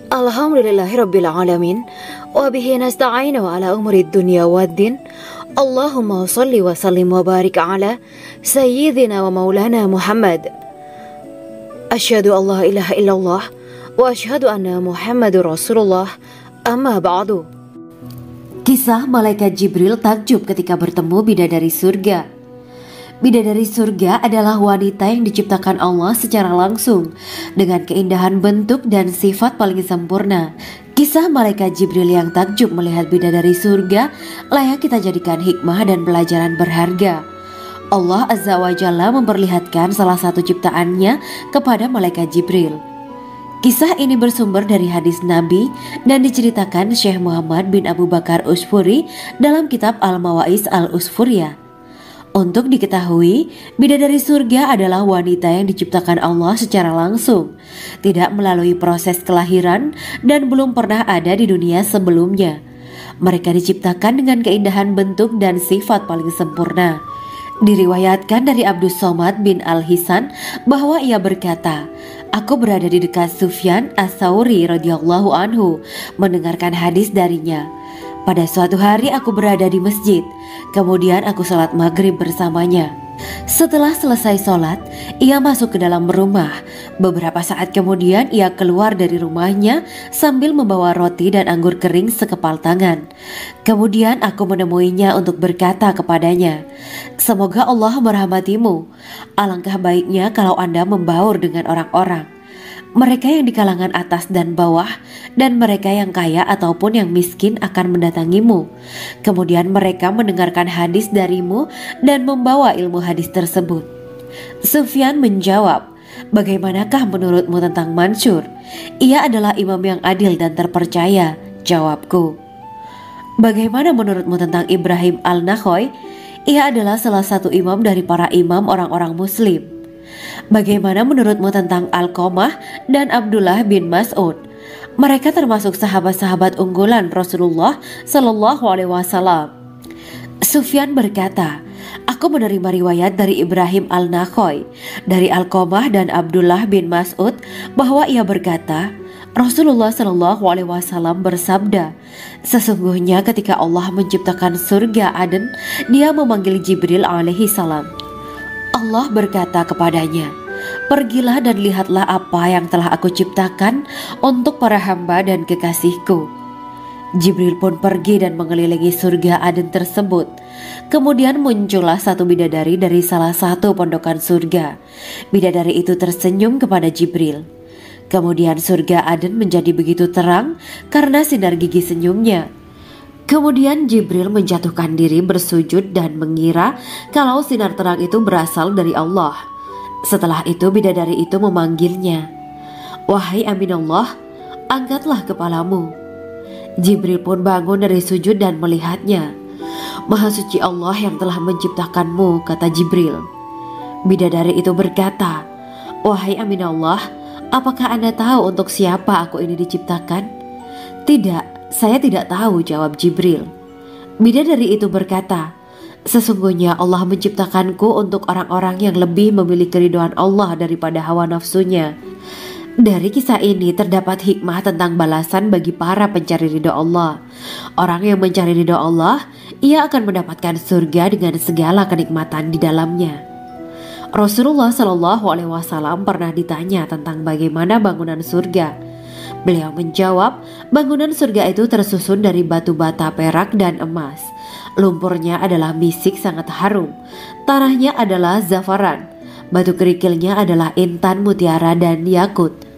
Alhamdulillahirabbil alamin wa bihi nasta'inu ala umuri dunya waddin. Allahumma shalli wa sallim wa barik ala sayyidina wa maulana Muhammad. Asyhadu an la ilaha illallah wa asyhadu anna Muhammadur Rasulullah. Amma ba'du. Kisah malaikat Jibril takjub ketika bertemu bidadari surga. Bidadari surga adalah wanita yang diciptakan Allah secara langsung dengan keindahan bentuk dan sifat paling sempurna. Kisah malaikat Jibril yang takjub melihat bidadari surga layak kita jadikan hikmah dan pelajaran berharga. Allah Azza wa Jalla memperlihatkan salah satu ciptaannya kepada malaikat Jibril. Kisah ini bersumber dari hadis Nabi dan diceritakan Syekh Muhammad bin Abu Bakar Usfuri dalam kitab Al-Mawaiz Al-Usfuriyah. Untuk diketahui, bidadari surga adalah wanita yang diciptakan Allah secara langsung, tidak melalui proses kelahiran dan belum pernah ada di dunia sebelumnya. Mereka diciptakan dengan keindahan bentuk dan sifat paling sempurna. Diriwayatkan dari Abdus Somad bin Al-Hisan bahwa ia berkata, Aku berada di dekat Sufyan As-Sauri radhiyallahu anhu mendengarkan hadis darinya. Pada suatu hari aku berada di masjid, kemudian aku sholat maghrib bersamanya. Setelah selesai sholat, ia masuk ke dalam rumah. Beberapa saat kemudian ia keluar dari rumahnya sambil membawa roti dan anggur kering sekepal tangan. Kemudian aku menemuinya untuk berkata kepadanya, Semoga Allah merahmatimu. Alangkah baiknya kalau Anda membaur dengan orang-orang. Mereka yang di kalangan atas dan bawah, dan mereka yang kaya ataupun yang miskin akan mendatangimu. Kemudian mereka mendengarkan hadis darimu dan membawa ilmu hadis tersebut. Sufyan menjawab, Bagaimanakah menurutmu tentang Mansur? Ia adalah imam yang adil dan terpercaya. Jawabku. Bagaimana menurutmu tentang Ibrahim Al-Nakhoy? Ia adalah salah satu imam dari para imam orang-orang muslim. Bagaimana menurutmu tentang Alqamah dan Abdullah bin Mas'ud? Mereka termasuk sahabat-sahabat unggulan Rasulullah Shallallahu Alaihi Wasallam. Sufyan berkata, aku menerima riwayat dari Ibrahim al-Nakhoy, dari Alqamah dan Abdullah bin Mas'ud bahwa ia berkata, Rasulullah Shallallahu Alaihi Wasallam bersabda, sesungguhnya ketika Allah menciptakan surga Aden, Dia memanggil Jibril alaihi salam. Allah berkata kepadanya, pergilah dan lihatlah apa yang telah aku ciptakan untuk para hamba dan kekasihku. Jibril pun pergi dan mengelilingi surga Aden tersebut. Kemudian muncullah satu bidadari dari salah satu pondokan surga. Bidadari itu tersenyum kepada Jibril. Kemudian surga Aden menjadi begitu terang karena sinar gigi senyumnya. Kemudian Jibril menjatuhkan diri bersujud dan mengira kalau sinar terang itu berasal dari Allah. Setelah itu bidadari itu memanggilnya, wahai Aminullah, angkatlah kepalamu. Jibril pun bangun dari sujud dan melihatnya. Maha suci Allah yang telah menciptakanmu, kata Jibril. Bidadari itu berkata, wahai Aminullah, apakah Anda tahu untuk siapa aku ini diciptakan? Tidak, saya tidak tahu, jawab Jibril. Bidadari itu berkata, sesungguhnya Allah menciptakanku untuk orang-orang yang lebih memilih keridhaan Allah daripada hawa nafsunya. Dari kisah ini terdapat hikmah tentang balasan bagi para pencari ridho Allah. Orang yang mencari ridho Allah, ia akan mendapatkan surga dengan segala kenikmatan di dalamnya. Rasulullah Shallallahu Alaihi Wasallam pernah ditanya tentang bagaimana bangunan surga. Beliau menjawab, bangunan surga itu tersusun dari batu bata, perak, dan emas. Lumpurnya adalah misik sangat harum, tanahnya adalah zafaran, batu kerikilnya adalah intan, mutiara, dan yakut.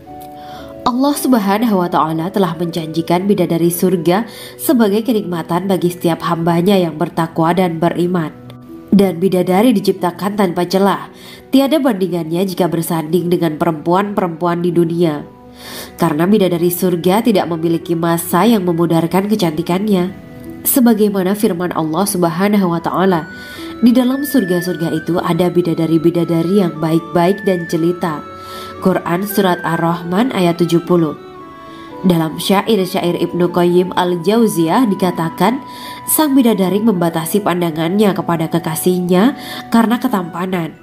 Allah Subhanahu wa Ta'ala telah menjanjikan bidadari surga sebagai kenikmatan bagi setiap hambanya yang bertakwa dan beriman. Dan bidadari diciptakan tanpa celah, tiada bandingannya jika bersanding dengan perempuan-perempuan di dunia. Karena bidadari surga tidak memiliki masa yang memudarkan kecantikannya. Sebagaimana firman Allah Subhanahu wa Ta'ala, di dalam surga-surga itu ada bidadari-bidadari yang baik-baik dan jelita. Quran Surat Ar-Rahman ayat 70. Dalam syair-syair Ibnu Qayyim al-Jauziyah dikatakan, sang bidadari membatasi pandangannya kepada kekasihnya karena ketampanan.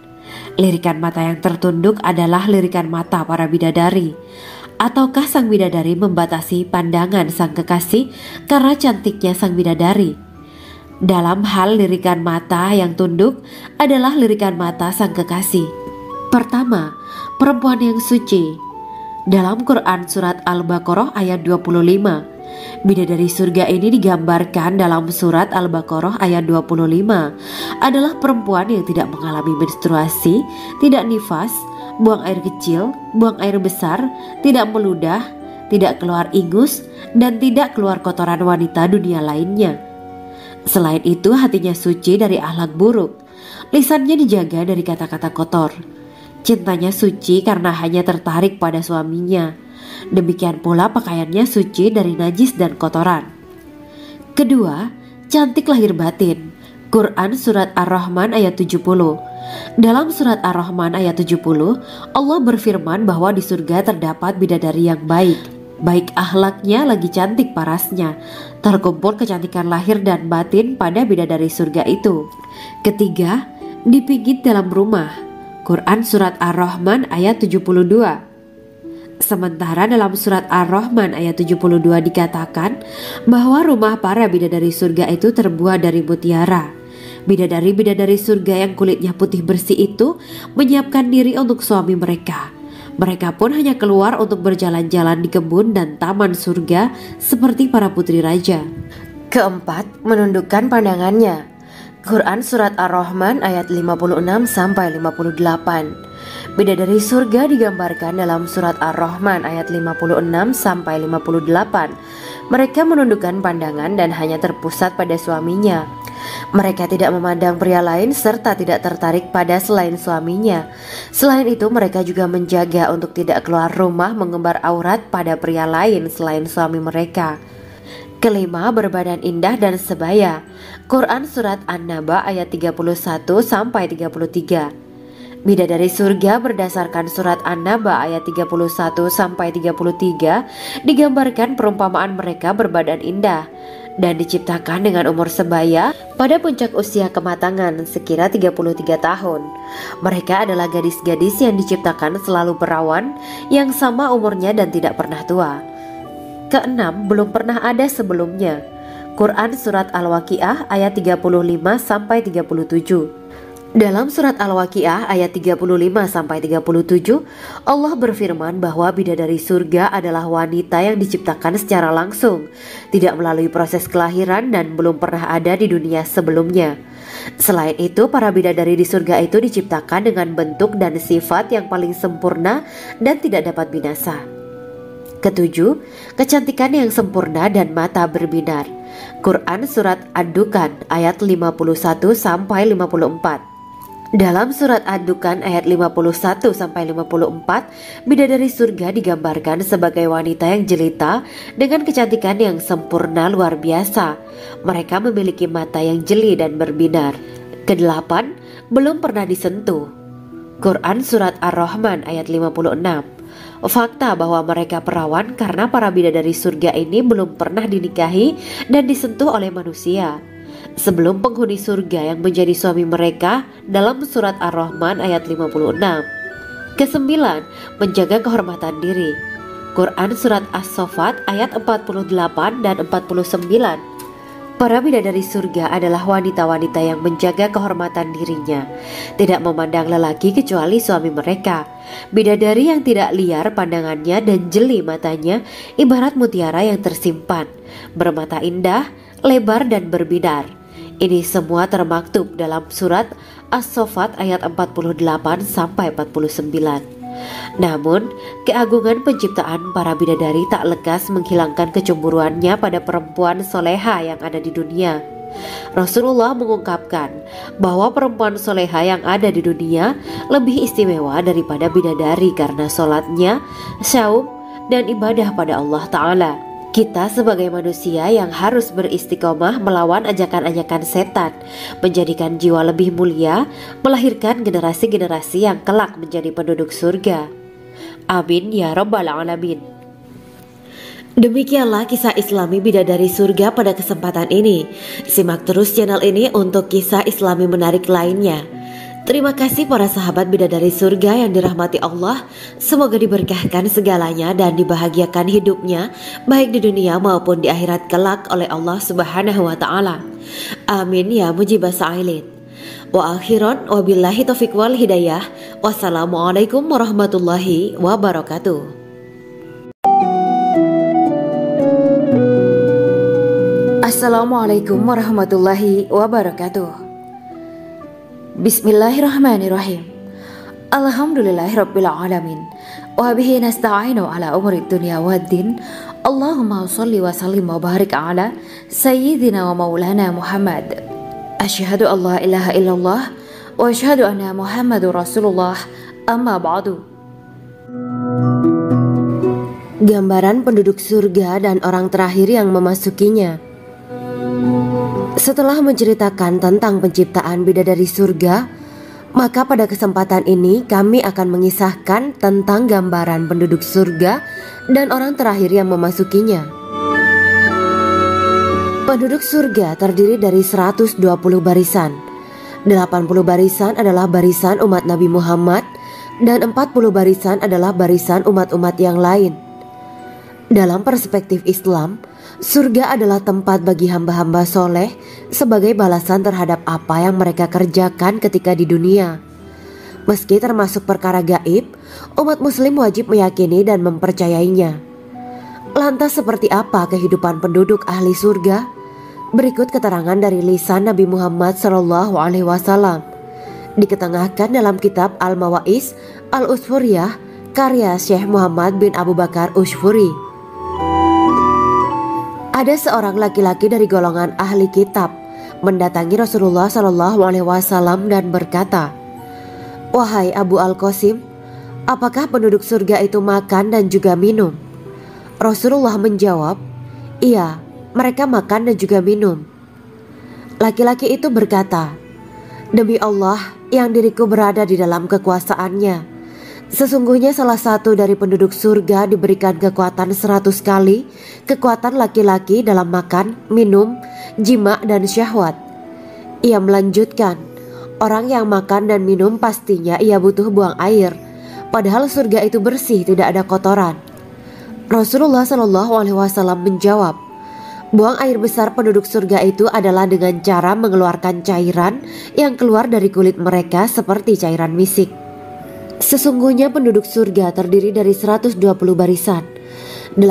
Lirikan mata yang tertunduk adalah lirikan mata para bidadari. Ataukah sang bidadari membatasi pandangan sang kekasih karena cantiknya sang bidadari? Dalam hal lirikan mata yang tunduk adalah lirikan mata sang kekasih. Pertama, perempuan yang suci. Dalam Quran Surat Al-Baqarah ayat 25, bidadari surga ini digambarkan dalam Surat Al-Baqarah ayat 25 adalah perempuan yang tidak mengalami menstruasi, tidak nifas, buang air kecil, buang air besar, tidak meludah, tidak keluar ingus, dan tidak keluar kotoran wanita dunia lainnya. Selain itu, hatinya suci dari akhlak buruk, lisannya dijaga dari kata-kata kotor. Cintanya suci karena hanya tertarik pada suaminya. Demikian pula pakaiannya suci dari najis dan kotoran. Kedua, cantik lahir batin. Quran Surat Ar-Rahman ayat 70. Dalam Surat Ar-Rahman ayat 70, Allah berfirman bahwa di surga terdapat bidadari yang baik. Baik akhlaknya lagi cantik parasnya. Terkumpul kecantikan lahir dan batin pada bidadari surga itu. Ketiga, dipijit dalam rumah. Quran Surat Ar-Rahman ayat 72. Sementara dalam Surat Ar-Rahman ayat 72 dikatakan bahwa rumah para bidadari surga itu terbuat dari mutiara. Bidadari-bidadari surga yang kulitnya putih bersih itu menyiapkan diri untuk suami mereka. Mereka pun hanya keluar untuk berjalan-jalan di kebun dan taman surga seperti para putri raja. Keempat, menundukkan pandangannya. Quran Surat Ar-Rahman ayat 56-58. Bidadari surga digambarkan dalam Surat Ar-Rahman ayat 56-58. Mereka menundukkan pandangan dan hanya terpusat pada suaminya. Mereka tidak memandang pria lain serta tidak tertarik pada selain suaminya. Selain itu, mereka juga menjaga untuk tidak keluar rumah mengembar aurat pada pria lain selain suami mereka. Kelima, berbadan indah dan sebaya. Quran Surat An-Naba ayat 31-33. Bidadari surga berdasarkan surat An-Naba ayat 31-33 digambarkan perumpamaan mereka berbadan indah dan diciptakan dengan umur sebaya pada puncak usia kematangan sekira 33 tahun. Mereka adalah gadis-gadis yang diciptakan selalu perawan yang sama umurnya dan tidak pernah tua. Keenam, belum pernah ada sebelumnya. Quran Surat Al-Waqiah ayat 35-37. Dalam surat Al-Waqiah ayat 35-37, Allah berfirman bahwa bidadari surga adalah wanita yang diciptakan secara langsung, tidak melalui proses kelahiran dan belum pernah ada di dunia sebelumnya. Selain itu, para bidadari di surga itu diciptakan dengan bentuk dan sifat yang paling sempurna dan tidak dapat binasa. Ketujuh, kecantikan yang sempurna dan mata berbinar. Quran Surat Ad-Dukhan ayat 51-54. Dalam surat Ad-Dukhan ayat 51-54, bidadari surga digambarkan sebagai wanita yang jelita dengan kecantikan yang sempurna luar biasa. Mereka memiliki mata yang jeli dan berbinar. Kedelapan, belum pernah disentuh. Quran Surat Ar-Rahman ayat 56. Fakta bahwa mereka perawan karena para bidadari surga ini belum pernah dinikahi dan disentuh oleh manusia sebelum penghuni surga yang menjadi suami mereka dalam surat Ar-Rahman ayat 56. Kesembilan, menjaga kehormatan diri. Quran Surat As-Saffat ayat 48 dan 49. Para bidadari surga adalah wanita-wanita yang menjaga kehormatan dirinya, tidak memandang lelaki kecuali suami mereka. Bidadari yang tidak liar pandangannya dan jeli matanya ibarat mutiara yang tersimpan, bermata indah, lebar dan berbinar. Ini semua termaktub dalam surat As-Saffat ayat 48-49. Namun, keagungan penciptaan para bidadari tak lekas menghilangkan kecemburuannya pada perempuan soleha yang ada di dunia. Rasulullah mengungkapkan bahwa perempuan soleha yang ada di dunia lebih istimewa daripada bidadari karena sholatnya, saum, dan ibadah pada Allah Ta'ala. Kita sebagai manusia yang harus beristiqomah melawan ajakan-ajakan setan, menjadikan jiwa lebih mulia, melahirkan generasi-generasi yang kelak menjadi penduduk surga. Amin ya rabbal alamin. Demikianlah kisah Islami bidadari surga pada kesempatan ini. Simak terus channel ini untuk kisah Islami menarik lainnya. Terima kasih para sahabat bidadari surga yang dirahmati Allah. Semoga diberkahkan segalanya dan dibahagiakan hidupnya baik di dunia maupun di akhirat kelak oleh Allah Subhanahu wa taala. Amin ya mujibah sa'ilin. Wa akhiran wabillahi taufiq wal hidayah. Wassalamualaikum warahmatullahi wabarakatuh. Assalamualaikum warahmatullahi wabarakatuh. Bismillahirrahmanirrahim. Alhamdulillahirabbil alamin. Wa bihi nasta'inu ala umuri dunya waddin. Allahumma shalli wa sallim wa barik ala sayyidina wa maulana Muhammad. Asyhadu an la ilaha illallah wa asyhadu anna Muhammadur Rasulullah. Amma ba'du. Gambaran penduduk surga dan orang terakhir yang memasukinya. Setelah menceritakan tentang penciptaan bidadari surga, maka pada kesempatan ini kami akan mengisahkan tentang gambaran penduduk surga dan orang terakhir yang memasukinya. Penduduk surga terdiri dari 120 barisan. 80 barisan adalah barisan umat Nabi Muhammad dan 40 barisan adalah barisan umat-umat yang lain. Dalam perspektif Islam, surga adalah tempat bagi hamba-hamba soleh sebagai balasan terhadap apa yang mereka kerjakan ketika di dunia. Meski termasuk perkara gaib, umat muslim wajib meyakini dan mempercayainya. Lantas seperti apa kehidupan penduduk ahli surga? Berikut keterangan dari lisan Nabi Muhammad SAW, diketengahkan dalam kitab Al-Mawa'is Al-Usfuriyah karya Syekh Muhammad bin Abu Bakar Ushfuri. Ada seorang laki-laki dari golongan ahli kitab mendatangi Rasulullah SAW dan berkata, "Wahai Abu Al-Qasim, apakah penduduk surga itu makan dan juga minum?" Rasulullah menjawab, "Iya, mereka makan dan juga minum." Laki-laki itu berkata, Demi Allah yang diriku berada di dalam kekuasaannya, sesungguhnya salah satu dari penduduk surga diberikan kekuatan 100 kali kekuatan laki-laki dalam makan, minum, jima dan syahwat. Ia melanjutkan, orang yang makan dan minum pastinya ia butuh buang air, padahal surga itu bersih, tidak ada kotoran. Rasulullah SAW menjawab, buang air besar penduduk surga itu adalah dengan cara mengeluarkan cairan yang keluar dari kulit mereka seperti cairan misik. Sesungguhnya penduduk surga terdiri dari 120 barisan. 80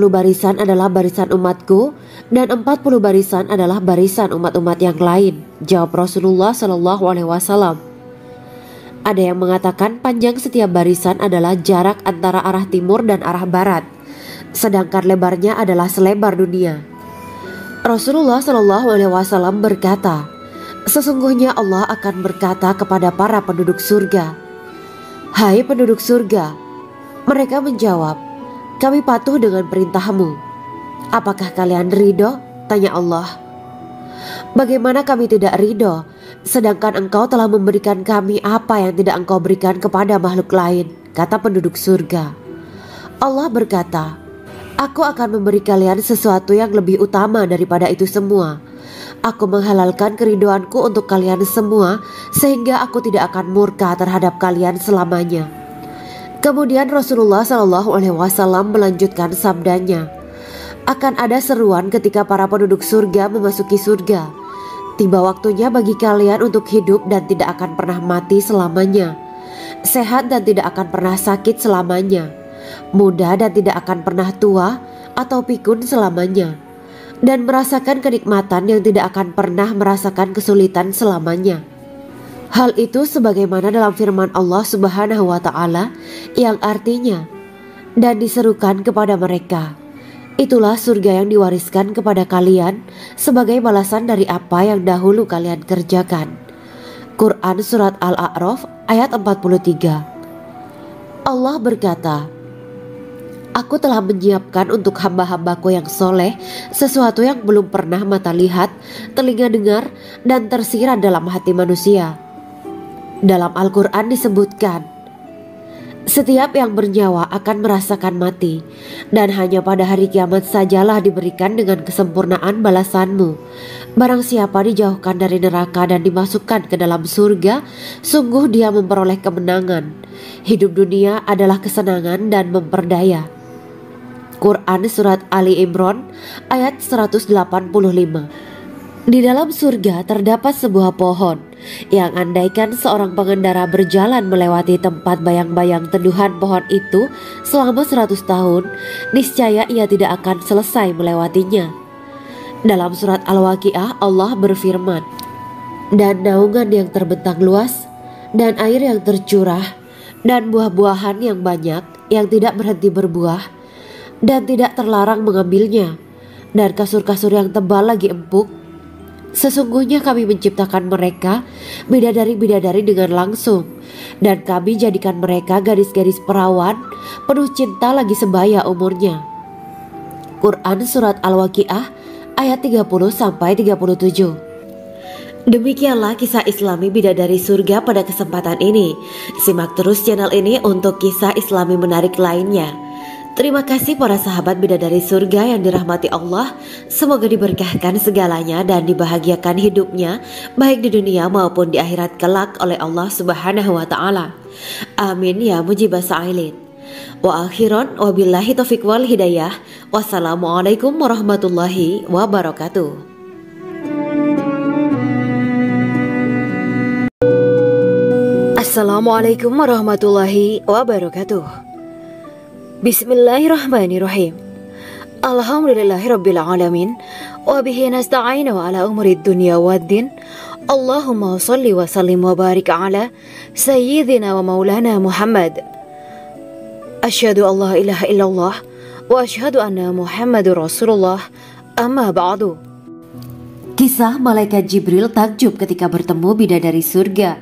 barisan adalah barisan umatku dan 40 barisan adalah barisan umat-umat yang lain, jawab Rasulullah SAW. Ada yang mengatakan panjang setiap barisan adalah jarak antara arah timur dan arah barat, sedangkan lebarnya adalah selebar dunia. Rasulullah SAW berkata, sesungguhnya Allah akan berkata kepada para penduduk surga, hai penduduk surga. Mereka menjawab, kami patuh dengan perintahmu. Apakah kalian ridho? Tanya Allah. Bagaimana kami tidak ridho, sedangkan engkau telah memberikan kami apa yang tidak engkau berikan kepada makhluk lain, kata penduduk surga. Allah berkata, aku akan memberi kalian sesuatu yang lebih utama daripada itu semua. Aku menghalalkan keridoanku untuk kalian semua, sehingga aku tidak akan murka terhadap kalian selamanya. Kemudian Rasulullah SAW melanjutkan sabdanya, akan ada seruan ketika para penduduk surga memasuki surga. Tiba waktunya bagi kalian untuk hidup dan tidak akan pernah mati selamanya, sehat dan tidak akan pernah sakit selamanya, muda dan tidak akan pernah tua atau pikun selamanya, dan merasakan kenikmatan yang tidak akan pernah merasakan kesulitan selamanya. Hal itu sebagaimana dalam firman Allah Subhanahu wa Ta'ala yang artinya, dan diserukan kepada mereka, itulah surga yang diwariskan kepada kalian sebagai balasan dari apa yang dahulu kalian kerjakan. Quran Surat Al-A'raf ayat 43. Allah berkata, aku telah menyiapkan untuk hamba-hambaku yang soleh sesuatu yang belum pernah mata lihat, telinga dengar, dan tersirat dalam hati manusia. Dalam Al-Quran disebutkan, setiap yang bernyawa akan merasakan mati, dan hanya pada hari kiamat sajalah diberikan dengan kesempurnaan balasanmu. Barang siapa dijauhkan dari neraka dan dimasukkan ke dalam surga, sungguh dia memperoleh kemenangan. Hidup dunia adalah kesenangan dan memperdaya. Quran Surat Ali Imran ayat 185. Di dalam surga terdapat sebuah pohon yang andaikan seorang pengendara berjalan melewati tempat bayang-bayang teduhan pohon itu selama 100 tahun, niscaya ia tidak akan selesai melewatinya. Dalam surat Al-Waqiah Allah berfirman, dan naungan yang terbentang luas, dan air yang tercurah, dan buah-buahan yang banyak yang tidak berhenti berbuah, dan tidak terlarang mengambilnya, dan kasur-kasur yang tebal lagi empuk. Sesungguhnya kami menciptakan mereka bidadari-bidadari dengan langsung, dan kami jadikan mereka gadis-gadis perawan penuh cinta lagi sebaya umurnya. Quran Surat Al-Waqiah ayat 30-37. Demikianlah kisah Islami bidadari surga pada kesempatan ini. Simak terus channel ini untuk kisah Islami menarik lainnya. Terima kasih para sahabat bidadari surga yang dirahmati Allah. Semoga diberkahkan segalanya dan dibahagiakan hidupnya, baik di dunia maupun di akhirat kelak oleh Allah Subhanahu wa Ta'ala. Amin ya mujibah sa'ilin. Wa akhiran wabillahi taufiq wal hidayah. Wassalamualaikum warahmatullahi wabarakatuh. Assalamualaikum warahmatullahi wabarakatuh. Bismillahirrahmanirrahim. Alhamdulillahirabbil alamin wa bihi nasta'inu ala umuri dunya waddin. Allahumma shalli wa sallim wa barik ala sayyidina wa maulana Muhammad. Asyhadu an la ilaha illallah wa asyhadu anna Muhammadur Rasulullah. Amma ba'du. Kisah malaikat Jibril takjub ketika bertemu bidadari surga.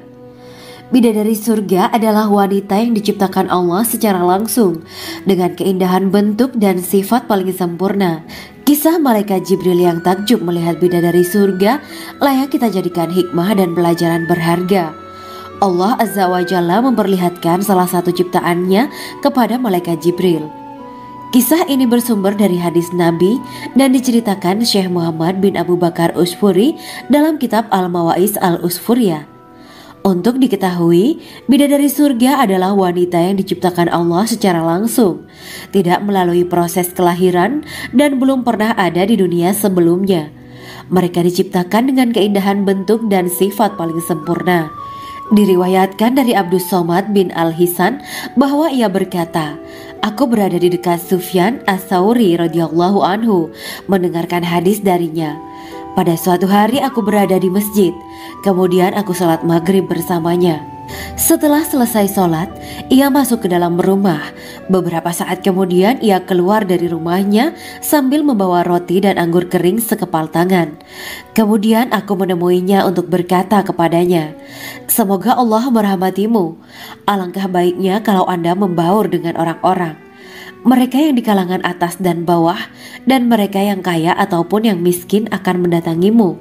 Bidadari surga adalah wanita yang diciptakan Allah secara langsung dengan keindahan bentuk dan sifat paling sempurna. Kisah malaikat Jibril yang takjub melihat bidadari surga layak kita jadikan hikmah dan pelajaran berharga. Allah Azza wa Jalla memperlihatkan salah satu ciptaannya kepada malaikat Jibril. Kisah ini bersumber dari hadis Nabi dan diceritakan Syekh Muhammad bin Abu Bakar Usfuri dalam kitab Al-Mawa'is Al-Usfuriyah. Untuk diketahui, bidadari surga adalah wanita yang diciptakan Allah secara langsung, tidak melalui proses kelahiran dan belum pernah ada di dunia sebelumnya. Mereka diciptakan dengan keindahan bentuk dan sifat paling sempurna. Diriwayatkan dari Abdus Somad bin Al-Hisan bahwa ia berkata, "Aku berada di dekat Sufyan Ats-Tsauri radhiyallahu anhu mendengarkan hadis darinya. Pada suatu hari aku berada di masjid, kemudian aku sholat maghrib bersamanya. Setelah selesai sholat, ia masuk ke dalam rumah. Beberapa saat kemudian ia keluar dari rumahnya sambil membawa roti dan anggur kering sekepal tangan. Kemudian aku menemuinya untuk berkata kepadanya, 'Semoga Allah merahmatimu. Alangkah baiknya kalau Anda membaur dengan orang-orang. Mereka yang di kalangan atas dan bawah, dan mereka yang kaya ataupun yang miskin akan mendatangimu.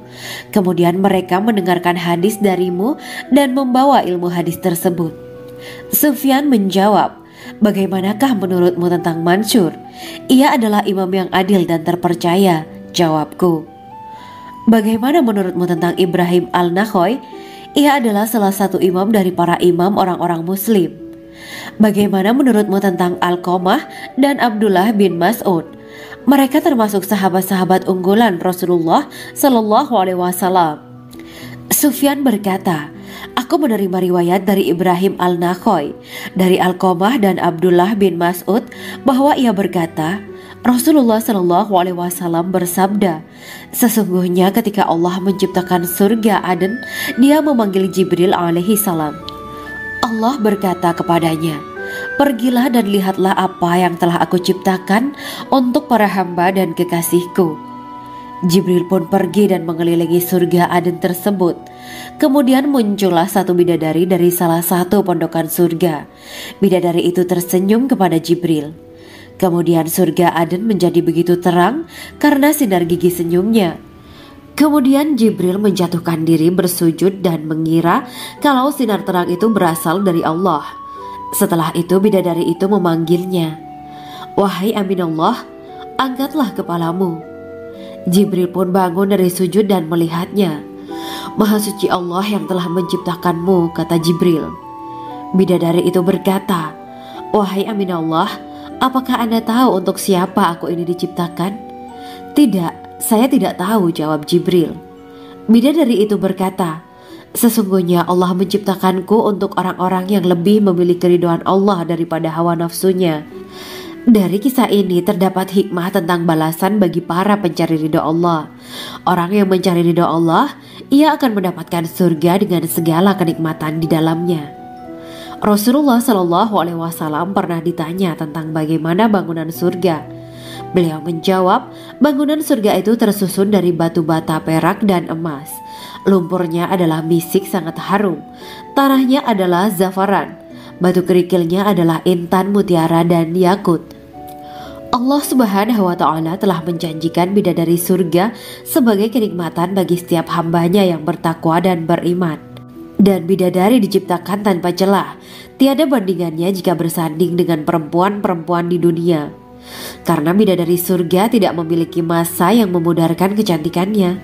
Kemudian mereka mendengarkan hadis darimu dan membawa ilmu hadis tersebut.' Sufyan menjawab, 'Bagaimanakah menurutmu tentang Mansur? Ia adalah imam yang adil dan terpercaya.' Jawabku, 'Bagaimana menurutmu tentang Ibrahim Al-Nakhoy? Ia adalah salah satu imam dari para imam orang-orang muslim.' 'Bagaimana menurutmu tentang Alqamah dan Abdullah bin Mas'ud? Mereka termasuk sahabat-sahabat unggulan Rasulullah Shallallahu Alaihi Wasallam.' Sufyan berkata, 'Aku menerima riwayat dari Ibrahim Al-Nakhoy, dari Alqamah dan Abdullah bin Mas'ud bahwa ia berkata, Rasulullah Shallallahu Alaihi Wasallam bersabda, sesungguhnya ketika Allah menciptakan surga Aden, Dia memanggil Jibril alaihi salam. Allah berkata kepadanya, pergilah dan lihatlah apa yang telah aku ciptakan untuk para hamba dan kekasihku. Jibril pun pergi dan mengelilingi surga Aden tersebut. Kemudian muncullah satu bidadari dari salah satu pondokan surga. Bidadari itu tersenyum kepada Jibril. Kemudian surga Aden menjadi begitu terang karena sinar gigi senyumnya. Kemudian Jibril menjatuhkan diri bersujud dan mengira kalau sinar terang itu berasal dari Allah. Setelah itu bidadari itu memanggilnya, wahai Aminullah, angkatlah kepalamu. Jibril pun bangun dari sujud dan melihatnya. Maha suci Allah yang telah menciptakanmu, kata Jibril. Bidadari itu berkata, wahai Aminullah, apakah Anda tahu untuk siapa aku ini diciptakan? Tidak, saya tidak tahu, jawab Jibril. Bidadari itu berkata, sesungguhnya Allah menciptakanku untuk orang-orang yang lebih memilih keridhaan Allah daripada hawa nafsunya. Dari kisah ini terdapat hikmah tentang balasan bagi para pencari ridha Allah. Orang yang mencari ridha Allah, ia akan mendapatkan surga dengan segala kenikmatan di dalamnya. Rasulullah Shallallahu Alaihi Wasallam pernah ditanya tentang bagaimana bangunan surga. Beliau menjawab, bangunan surga itu tersusun dari batu bata, perak, dan emas. Lumpurnya adalah misik sangat harum. Tanahnya adalah zafaran. Batu kerikilnya adalah intan, mutiara, dan yakut. Allah Subhanahu wa Ta'ala telah menjanjikan bidadari surga sebagai kenikmatan bagi setiap hambanya yang bertakwa dan beriman. Dan bidadari diciptakan tanpa celah. Tiada bandingannya jika bersanding dengan perempuan-perempuan di dunia. Karena bidadari surga tidak memiliki masa yang memudarkan kecantikannya.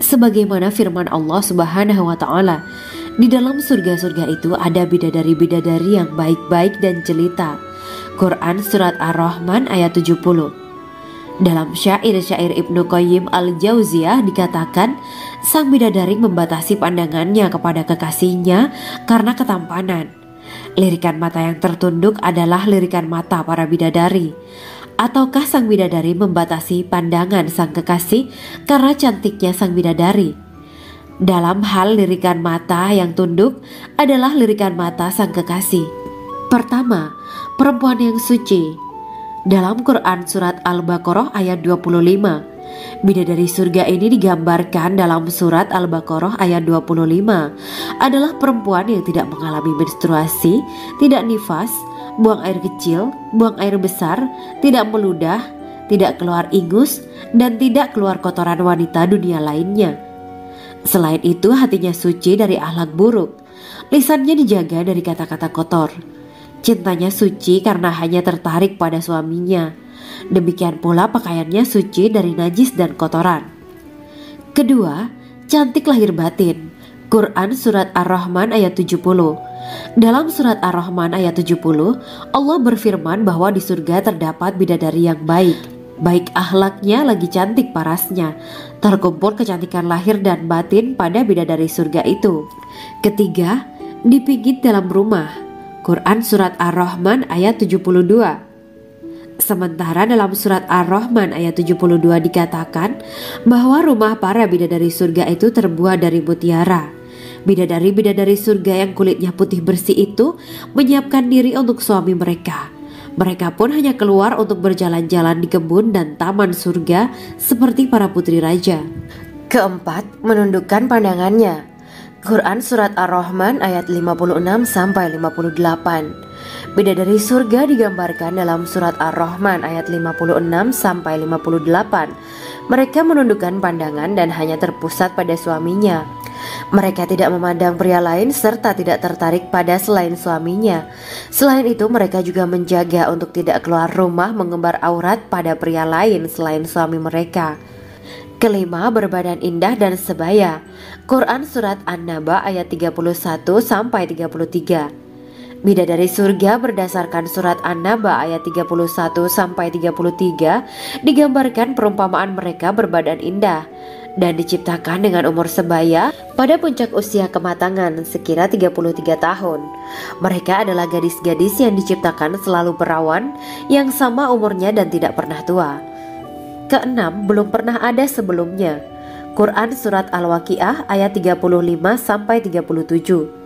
Sebagaimana firman Allah Subhanahu wa Ta'ala, di dalam surga-surga itu ada bidadari-bidadari yang baik-baik dan jelita. Quran Surat Ar-Rahman ayat 70. Dalam syair-syair Ibnu Qayyim Al-Jauziyah dikatakan, sang bidadari membatasi pandangannya kepada kekasihnya karena ketampanan. Lirikan mata yang tertunduk adalah lirikan mata para bidadari. Ataukah sang bidadari membatasi pandangan sang kekasih karena cantiknya sang bidadari? Dalam hal lirikan mata yang tunduk adalah lirikan mata sang kekasih. Pertama, perempuan yang suci. Dalam Quran Surat Al-Baqarah ayat 25, Bidadari surga ini digambarkan dalam surat Al-Baqarah ayat 25 adalah perempuan yang tidak mengalami menstruasi, tidak nifas, buang air kecil, buang air besar, tidak meludah, tidak keluar ingus, dan tidak keluar kotoran wanita dunia lainnya. Selain itu, hatinya suci dari akhlak buruk, lisannya dijaga dari kata-kata kotor. Cintanya suci karena hanya tertarik pada suaminya. Demikian pula pakaiannya suci dari najis dan kotoran. Kedua, cantik lahir batin. Quran Surat Ar-Rahman ayat 70. Dalam Surat Ar-Rahman ayat 70, Allah berfirman bahwa di surga terdapat bidadari yang baik akhlaknya lagi cantik parasnya. Terkumpul kecantikan lahir dan batin pada bidadari surga itu. Ketiga, dipijit dalam rumah. Quran Surat Ar-Rahman ayat 72. Sementara dalam surat Ar-Rahman ayat 72 dikatakan bahwa rumah para bidadari surga itu terbuat dari mutiara. Bidadari-bidadari surga yang kulitnya putih bersih itu menyiapkan diri untuk suami mereka. Mereka pun hanya keluar untuk berjalan-jalan di kebun dan taman surga seperti para putri raja. Keempat, menundukkan pandangannya. Quran Surat Ar-Rahman ayat 56-58. Bidadari surga digambarkan dalam surat Ar-Rahman ayat 56-58. Mereka menundukkan pandangan dan hanya terpusat pada suaminya. Mereka tidak memandang pria lain serta tidak tertarik pada selain suaminya. Selain itu, mereka juga menjaga untuk tidak keluar rumah mengembar aurat pada pria lain selain suami mereka. Kelima, berbadan indah dan sebaya. Quran Surat An-Naba ayat 31-33. Bidadari surga berdasarkan surat An-Naba ayat 31-33 digambarkan perumpamaan mereka berbadan indah dan diciptakan dengan umur sebaya pada puncak usia kematangan sekira 33 tahun. Mereka adalah gadis-gadis yang diciptakan selalu perawan yang sama umurnya dan tidak pernah tua. Keenam, belum pernah ada sebelumnya. Quran Surat Al-Waqiah ayat 35-37.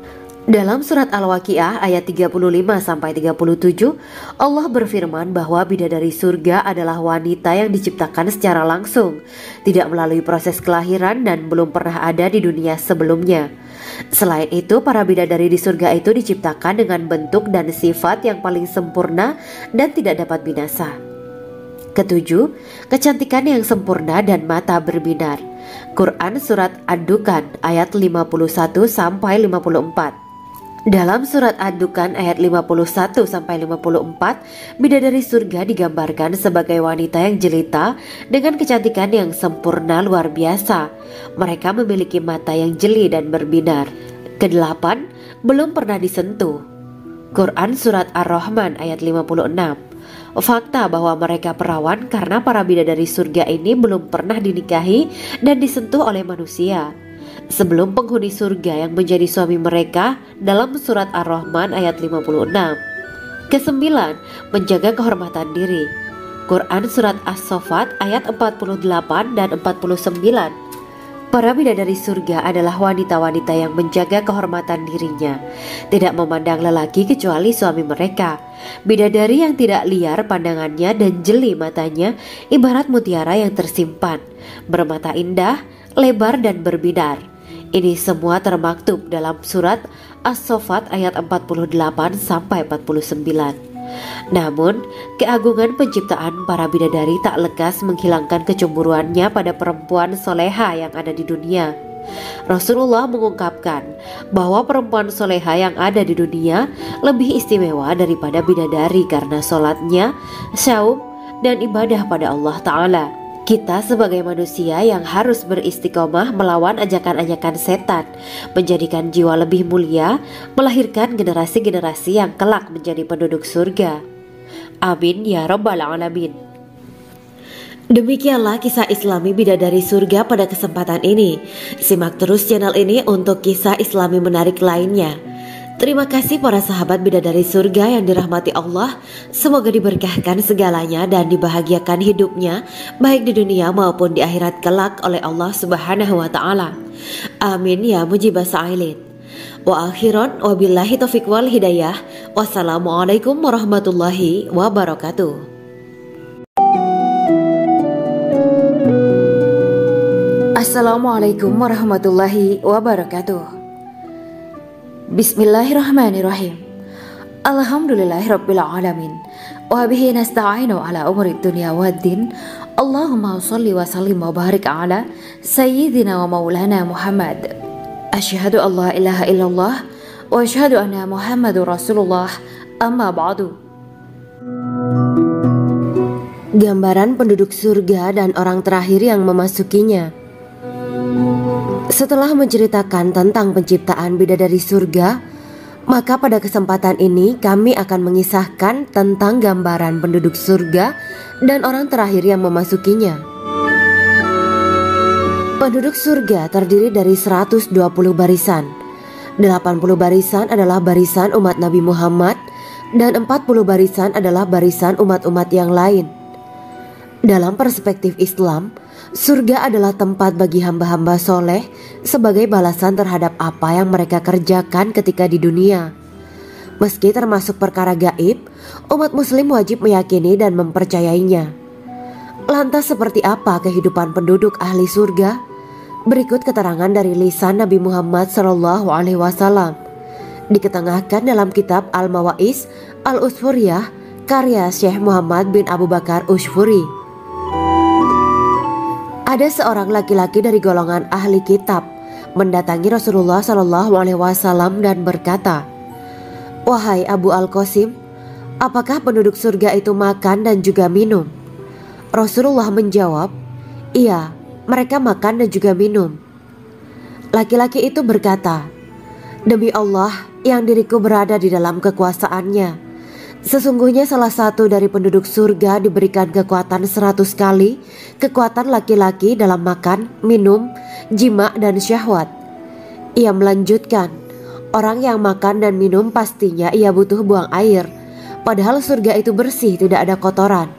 Dalam surat Al-Waqiah ayat 35-37, Allah berfirman bahwa bidadari surga adalah wanita yang diciptakan secara langsung, tidak melalui proses kelahiran dan belum pernah ada di dunia sebelumnya. Selain itu, para bidadari di surga itu diciptakan dengan bentuk dan sifat yang paling sempurna dan tidak dapat binasa. Ketujuh, kecantikan yang sempurna dan mata berbinar. Quran Surat Ad-Dukan ayat 51-54. Dalam surat Ad-Dukan ayat 51-54, bidadari surga digambarkan sebagai wanita yang jelita dengan kecantikan yang sempurna luar biasa. Mereka memiliki mata yang jeli dan berbinar. Kedelapan, belum pernah disentuh. Quran Surat Ar-Rahman ayat 56. Fakta bahwa mereka perawan karena para bidadari surga ini belum pernah dinikahi dan disentuh oleh manusia sebelum penghuni surga yang menjadi suami mereka dalam surat Ar-Rahman ayat 56. Kesembilan, menjaga kehormatan diri. Quran Surat As-Saffat ayat 48 dan 49. Para bidadari surga adalah wanita-wanita yang menjaga kehormatan dirinya, tidak memandang lelaki kecuali suami mereka. Bidadari yang tidak liar pandangannya dan jeli matanya ibarat mutiara yang tersimpan, bermata indah, lebar dan berbinar. Ini semua termaktub dalam surat As-Saffat ayat 48-49. Namun, keagungan penciptaan para bidadari tak lekas menghilangkan kecemburuannya pada perempuan soleha yang ada di dunia. Rasulullah mengungkapkan bahwa perempuan soleha yang ada di dunia lebih istimewa daripada bidadari karena sholatnya, syaum, dan ibadah pada Allah Ta'ala. Kita sebagai manusia yang harus beristiqomah melawan ajakan-ajakan setan, menjadikan jiwa lebih mulia, melahirkan generasi-generasi yang kelak menjadi penduduk surga. Amin ya Rabbal Alamin. Demikianlah kisah Islami bidadari surga pada kesempatan ini. Simak terus channel ini untuk kisah Islami menarik lainnya. Terima kasih para sahabat bidadari surga yang dirahmati Allah. Semoga diberkahkan segalanya dan dibahagiakan hidupnya baik di dunia maupun di akhirat kelak oleh Allah Subhanahu wa Ta'ala. Amin ya mujibah sa'ilin. Wa akhiran wabillahi taufiq wal hidayah. Wassalamualaikum warahmatullahi wabarakatuh. Assalamualaikum warahmatullahi wabarakatuh. Bismillahirrahmanirrahim. Alhamdulillahirabbil alamin. Wa bihi nasta'inu ala umurid dunya waddin. Allahumma shalli wa sallim wa barik ala sayyidina wa maulana Muhammad. Asyhadu an la ilaha illallah wa asyhadu anna Muhammadur Rasulullah. Amma ba'du. Gambaran penduduk surga dan orang terakhir yang memasukinya. Setelah menceritakan tentang penciptaan bidadari surga, maka pada kesempatan ini kami akan mengisahkan tentang gambaran penduduk surga dan orang terakhir yang memasukinya. Penduduk surga terdiri dari 120 barisan. 80 barisan adalah barisan umat Nabi Muhammad dan 40 barisan adalah barisan umat-umat yang lain. Dalam perspektif Islam, surga adalah tempat bagi hamba-hamba soleh sebagai balasan terhadap apa yang mereka kerjakan ketika di dunia. Meski termasuk perkara gaib, umat muslim wajib meyakini dan mempercayainya. Lantas seperti apa kehidupan penduduk ahli surga? Berikut keterangan dari lisan Nabi Muhammad SAW, diketengahkan dalam kitab Al-Mawa'is Al-Usfuriyah karya Syekh Muhammad bin Abu Bakar Ushfuri. Ada seorang laki-laki dari golongan ahli kitab mendatangi Rasulullah SAW dan berkata, "Wahai Abu Al-Qasim, apakah penduduk surga itu makan dan juga minum?" Rasulullah menjawab, "Iya, mereka makan dan juga minum." Laki-laki itu berkata, "Demi Allah yang diriku berada di dalam kekuasaannya, sesungguhnya salah satu dari penduduk surga diberikan kekuatan 100 kali kekuatan laki-laki dalam makan, minum, jima, dan syahwat." Ia melanjutkan, "Orang yang makan dan minum pastinya ia butuh buang air, padahal surga itu bersih, tidak ada kotoran."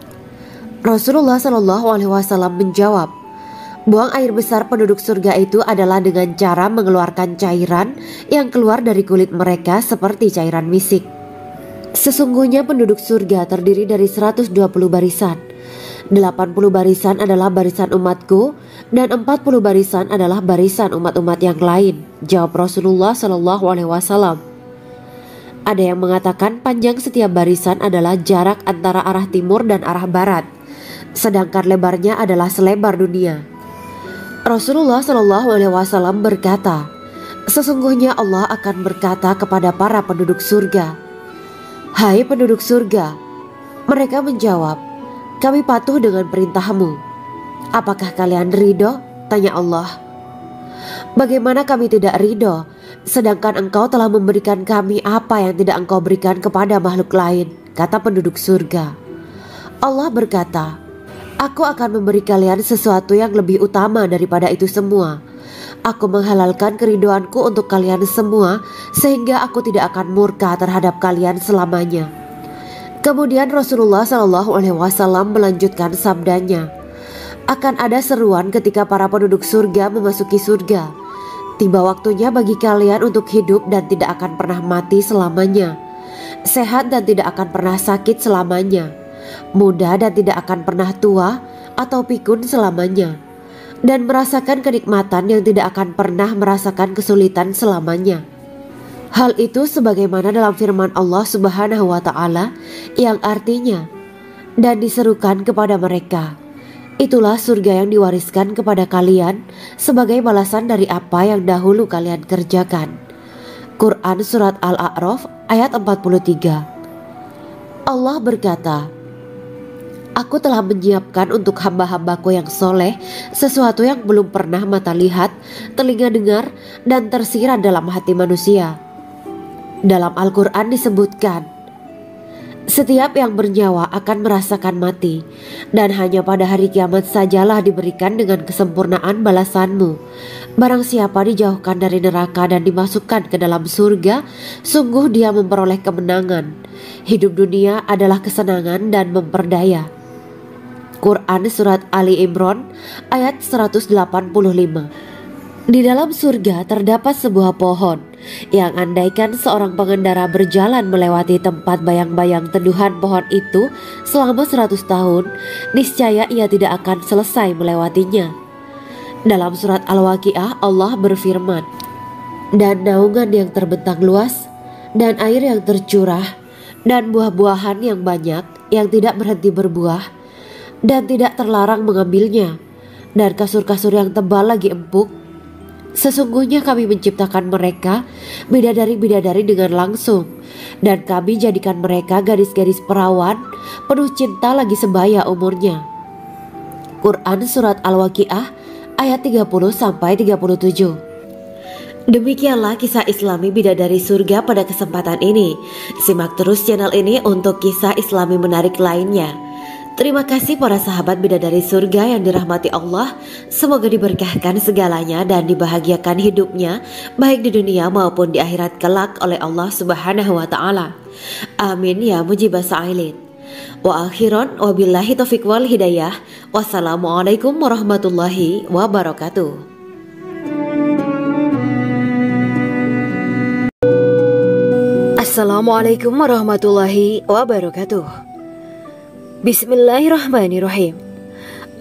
Rasulullah SAW menjawab, "Buang air besar penduduk surga itu adalah dengan cara mengeluarkan cairan yang keluar dari kulit mereka seperti cairan misik." Sesungguhnya penduduk surga terdiri dari 120 barisan. 80 barisan adalah barisan umatku dan 40 barisan adalah barisan umat-umat yang lain, jawab Rasulullah SAW. Ada yang mengatakan panjang setiap barisan adalah jarak antara arah timur dan arah barat, sedangkan lebarnya adalah selebar dunia. Rasulullah SAW berkata, "Sesungguhnya Allah akan berkata kepada para penduduk surga, 'Hai penduduk surga,' mereka menjawab, 'Kami patuh dengan perintahmu.' 'Apakah kalian ridho?' tanya Allah. 'Bagaimana kami tidak ridho, sedangkan engkau telah memberikan kami apa yang tidak engkau berikan kepada makhluk lain,' kata penduduk surga. Allah berkata, 'Aku akan memberi kalian sesuatu yang lebih utama daripada itu semua. Aku menghalalkan keridoanku untuk kalian semua sehingga aku tidak akan murka terhadap kalian selamanya.'" Kemudian Rasulullah SAW melanjutkan sabdanya, "Akan ada seruan ketika para penduduk surga memasuki surga. Tiba waktunya bagi kalian untuk hidup dan tidak akan pernah mati selamanya, sehat dan tidak akan pernah sakit selamanya, muda dan tidak akan pernah tua atau pikun selamanya, dan merasakan kenikmatan yang tidak akan pernah merasakan kesulitan selamanya." Hal itu sebagaimana dalam firman Allah Subhanahu wa Ta'ala yang artinya, "Dan diserukan kepada mereka, itulah surga yang diwariskan kepada kalian sebagai balasan dari apa yang dahulu kalian kerjakan." Quran Surat Al-A'raf ayat 43. Allah berkata, "Aku telah menyiapkan untuk hamba-hambaku yang soleh sesuatu yang belum pernah mata lihat, telinga dengar, dan tersirat dalam hati manusia." Dalam Al-Quran disebutkan, "Setiap yang bernyawa akan merasakan mati, dan hanya pada hari kiamat sajalah diberikan dengan kesempurnaan balasanmu. Barang siapa dijauhkan dari neraka dan dimasukkan ke dalam surga, sungguh dia memperoleh kemenangan. Hidup dunia adalah kesenangan dan memperdaya." Quran Surat Ali Imran ayat 185. Di dalam surga terdapat sebuah pohon yang andaikan seorang pengendara berjalan melewati tempat bayang-bayang teduhan pohon itu selama 100 tahun, niscaya ia tidak akan selesai melewatinya. Dalam surat Al-Waqiah Allah berfirman, dan naungan yang terbentang luas, dan air yang tercurah, dan buah-buahan yang banyak yang tidak berhenti berbuah, dan tidak terlarang mengambilnya, dan kasur-kasur yang tebal lagi empuk. Sesungguhnya kami menciptakan mereka bidadari-bidadari dengan langsung, dan kami jadikan mereka gadis-gadis perawan penuh cinta lagi sebaya umurnya. Quran Surat Al-Waqiah ayat 30-37. Demikianlah kisah Islami bidadari surga pada kesempatan ini. Simak terus channel ini untuk kisah Islami menarik lainnya. Terima kasih para sahabat bidadari surga yang dirahmati Allah. Semoga diberkahkan segalanya dan dibahagiakan hidupnya baik di dunia maupun di akhirat kelak oleh Allah Subhanahu wa taala. Amin ya mujibas sa'ilin. Wa akhiran wabillahi taufiq wal hidayah. Wassalamualaikum warahmatullahi wabarakatuh. Assalamualaikum warahmatullahi wabarakatuh. Bismillahirrahmanirrahim.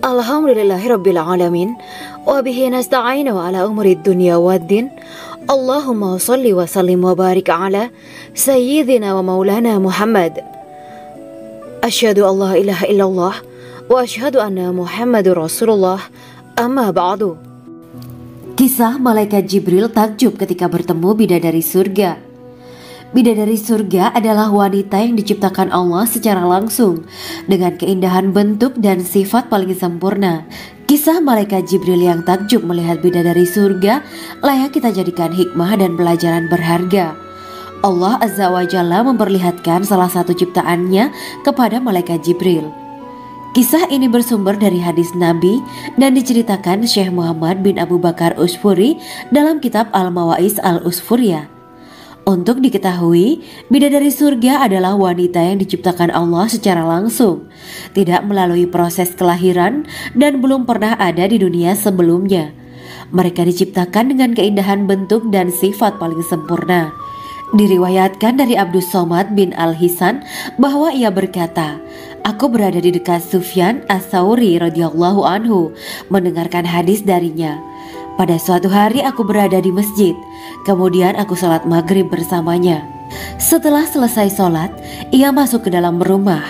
Alhamdulillahirabbil alamin wa bihi nasta'inu ala umurid dunya waddin. Allahumma shalli wa sallim wa barik ala sayyidina wa maulana Muhammad. Asyhadu an la ilaha illallah wa asyhadu anna Muhammadur Rasulullah. Amma ba'du. Kisah malaikat Jibril takjub ketika bertemu bidadari surga. Bidadari surga adalah wanita yang diciptakan Allah secara langsung dengan keindahan bentuk dan sifat paling sempurna. Kisah malaikat Jibril yang takjub melihat bidadari surga layak kita jadikan hikmah dan pelajaran berharga. Allah Azza wa Jalla memperlihatkan salah satu ciptaannya kepada malaikat Jibril. Kisah ini bersumber dari hadis Nabi dan diceritakan Syekh Muhammad bin Abu Bakar Usfuri dalam kitab Al-Mawaiz Al-Usfuriyah. Untuk diketahui, bidadari surga adalah wanita yang diciptakan Allah secara langsung, tidak melalui proses kelahiran dan belum pernah ada di dunia sebelumnya. Mereka diciptakan dengan keindahan bentuk dan sifat paling sempurna. Diriwayatkan dari Abdus Somad bin Al-Hisan bahwa ia berkata, aku berada di dekat Sufyan As-Tsauri radhiyallahu anhu mendengarkan hadis darinya. Pada suatu hari aku berada di masjid, kemudian aku sholat maghrib bersamanya. Setelah selesai sholat, ia masuk ke dalam rumah.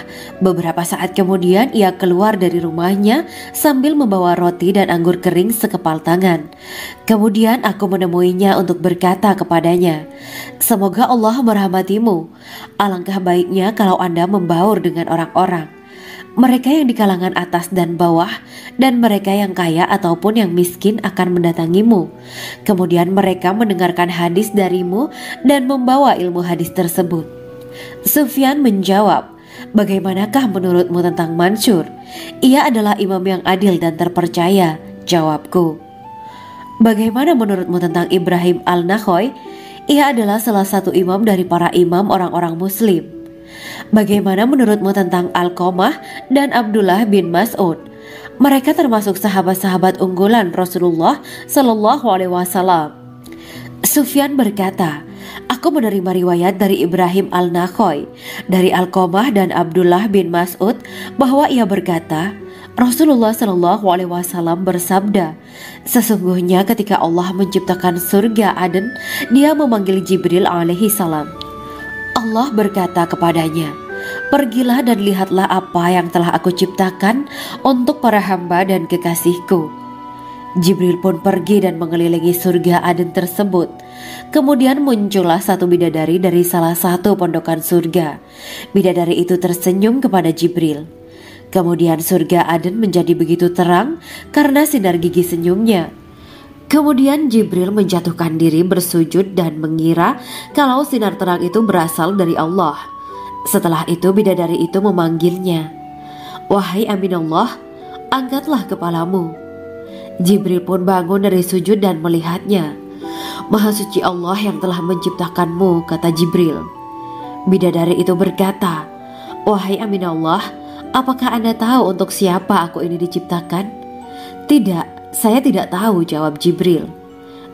Beberapa saat kemudian ia keluar dari rumahnya sambil membawa roti dan anggur kering sekepal tangan. Kemudian aku menemuinya untuk berkata kepadanya, semoga Allah merahmatimu. Alangkah baiknya kalau Anda membaur dengan orang-orang, mereka yang di kalangan atas dan bawah, dan mereka yang kaya ataupun yang miskin akan mendatangimu. Kemudian mereka mendengarkan hadis darimu dan membawa ilmu hadis tersebut. Sufyan menjawab, bagaimanakah menurutmu tentang Mansur? Ia adalah imam yang adil dan terpercaya. Jawabku. Bagaimana menurutmu tentang Ibrahim Al-Nakhoy? Ia adalah salah satu imam dari para imam orang-orang muslim. Bagaimana menurutmu tentang Alqamah dan Abdullah bin Mas'ud? Mereka termasuk sahabat-sahabat unggulan Rasulullah Sallallahu Alaihi Wasallam. Sufyan berkata, aku menerima riwayat dari Ibrahim Al-Nakhoy, dari Alqamah dan Abdullah bin Mas'ud bahwa ia berkata, Rasulullah Sallallahu Alaihi Wasallam bersabda, sesungguhnya ketika Allah menciptakan surga Aden, Dia memanggil Jibril alaihi salam. Allah berkata kepadanya, pergilah dan lihatlah apa yang telah aku ciptakan untuk para hamba dan kekasihku. Jibril pun pergi dan mengelilingi surga Aden tersebut. Kemudian muncullah satu bidadari dari salah satu pondokan surga. Bidadari itu tersenyum kepada Jibril. Kemudian surga Aden menjadi begitu terang karena sinar gigi senyumnya. Kemudian Jibril menjatuhkan diri bersujud dan mengira kalau sinar terang itu berasal dari Allah. Setelah itu bidadari itu memanggilnya, wahai Aminullah, angkatlah kepalamu. Jibril pun bangun dari sujud dan melihatnya. Maha suci Allah yang telah menciptakanmu, kata Jibril. Bidadari itu berkata, wahai Aminullah, apakah Anda tahu untuk siapa aku ini diciptakan? Tidak, saya tidak tahu, jawab Jibril.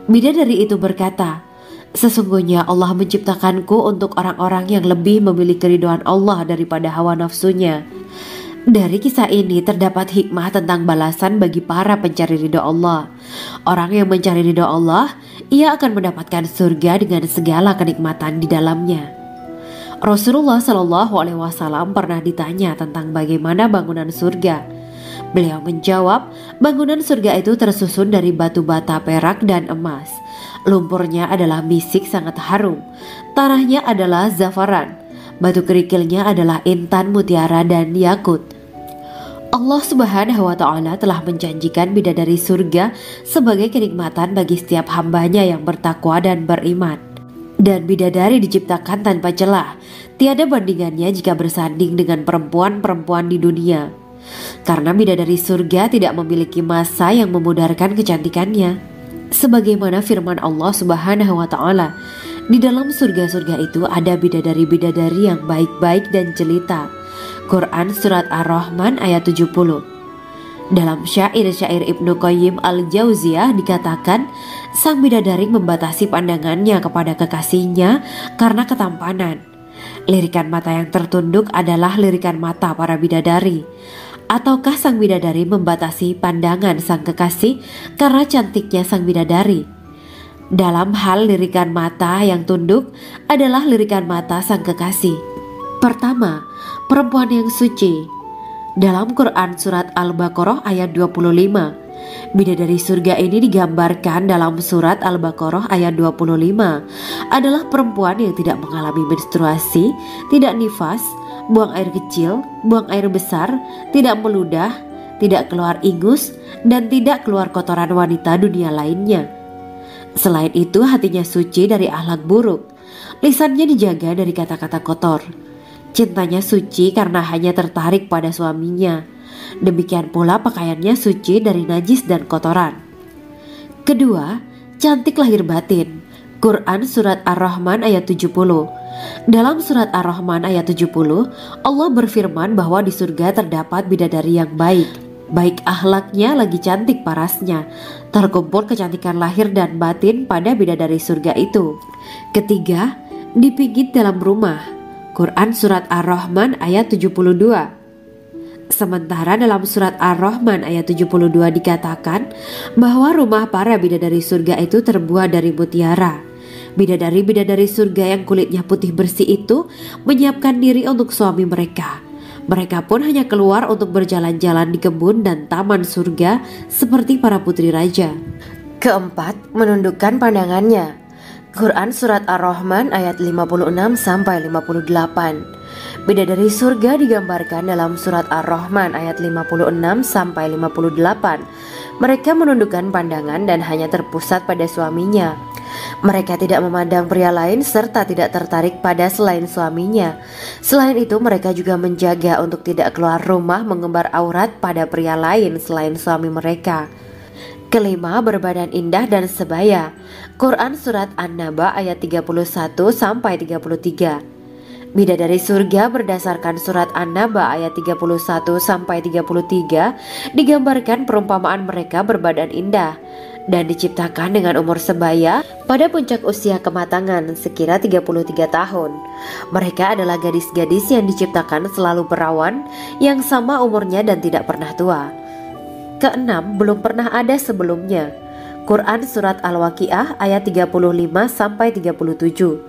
Bidadari itu berkata, sesungguhnya Allah menciptakanku untuk orang-orang yang lebih memilih keridhaan Allah daripada hawa nafsunya. Dari kisah ini terdapat hikmah tentang balasan bagi para pencari ridho Allah. Orang yang mencari ridho Allah, ia akan mendapatkan surga dengan segala kenikmatan di dalamnya. Rasulullah Shallallahu Alaihi Wasallam pernah ditanya tentang bagaimana bangunan surga. Beliau menjawab, bangunan surga itu tersusun dari batu bata, perak, dan emas. Lumpurnya adalah misik sangat harum, tanahnya adalah zafaran, batu kerikilnya adalah intan, mutiara, dan yakut. Allah Subhanahu wa Ta'ala telah menjanjikan bidadari surga sebagai kenikmatan bagi setiap hambanya yang bertakwa dan beriman. Dan bidadari diciptakan tanpa celah, tiada bandingannya jika bersanding dengan perempuan-perempuan di dunia. Karena bidadari surga tidak memiliki masa yang memudarkan kecantikannya. Sebagaimana firman Allah Subhanahu wa Ta'ala, di dalam surga-surga itu ada bidadari-bidadari yang baik-baik dan jelita. Quran Surat Ar-Rahman ayat 70. Dalam syair-syair Ibnu Qayyim Al-Jauziyah dikatakan, sang bidadari membatasi pandangannya kepada kekasihnya karena ketampanan. Lirikan mata yang tertunduk adalah lirikan mata para bidadari. Ataukah sang bidadari membatasi pandangan sang kekasih karena cantiknya sang bidadari? Dalam hal lirikan mata yang tunduk adalah lirikan mata sang kekasih. Pertama, perempuan yang suci. Dalam Quran Surat Al-Baqarah ayat 25, bidadari surga ini digambarkan dalam Surat Al-Baqarah ayat 25 adalah perempuan yang tidak mengalami menstruasi, tidak nifas, buang air kecil, buang air besar, tidak meludah, tidak keluar ingus, dan tidak keluar kotoran wanita dunia lainnya. Selain itu, hatinya suci dari akhlak buruk, lisannya dijaga dari kata-kata kotor. Cintanya suci karena hanya tertarik pada suaminya. Demikian pula pakaiannya suci dari najis dan kotoran. Kedua, cantik lahir batin. Quran Surat Ar-Rahman ayat 70. Dalam Surat Ar-Rahman ayat 70, Allah berfirman bahwa di surga terdapat bidadari yang baik. Baik akhlaknya lagi cantik parasnya. Terkumpul kecantikan lahir dan batin pada bidadari surga itu. Ketiga, dipijit dalam rumah. Quran Surat Ar-Rahman ayat 72. Sementara dalam Surat Ar-Rahman ayat 72 dikatakan bahwa rumah para bidadari surga itu terbuat dari mutiara. Bidadari-bidadari surga yang kulitnya putih bersih itu menyiapkan diri untuk suami mereka. Mereka pun hanya keluar untuk berjalan-jalan di kebun dan taman surga seperti para putri raja. Keempat, menundukkan pandangannya. Quran Surat Ar-Rahman ayat 56-58. Bidadari surga digambarkan dalam Surat Ar-Rahman ayat 56-58. Mereka menundukkan pandangan dan hanya terpusat pada suaminya. Mereka tidak memandang pria lain serta tidak tertarik pada selain suaminya. Selain itu, mereka juga menjaga untuk tidak keluar rumah mengembar aurat pada pria lain selain suami mereka. Kelima, berbadan indah dan sebaya. Quran Surat An-Naba ayat 31-33. Bidadari surga berdasarkan Surat An-Naba ayat 31-33 digambarkan perumpamaan mereka berbadan indah dan diciptakan dengan umur sebaya pada puncak usia kematangan sekira 33 tahun. Mereka adalah gadis-gadis yang diciptakan selalu perawan yang sama umurnya dan tidak pernah tua. Keenam, belum pernah ada sebelumnya. Quran Surat Al-Waqiah ayat 35-37.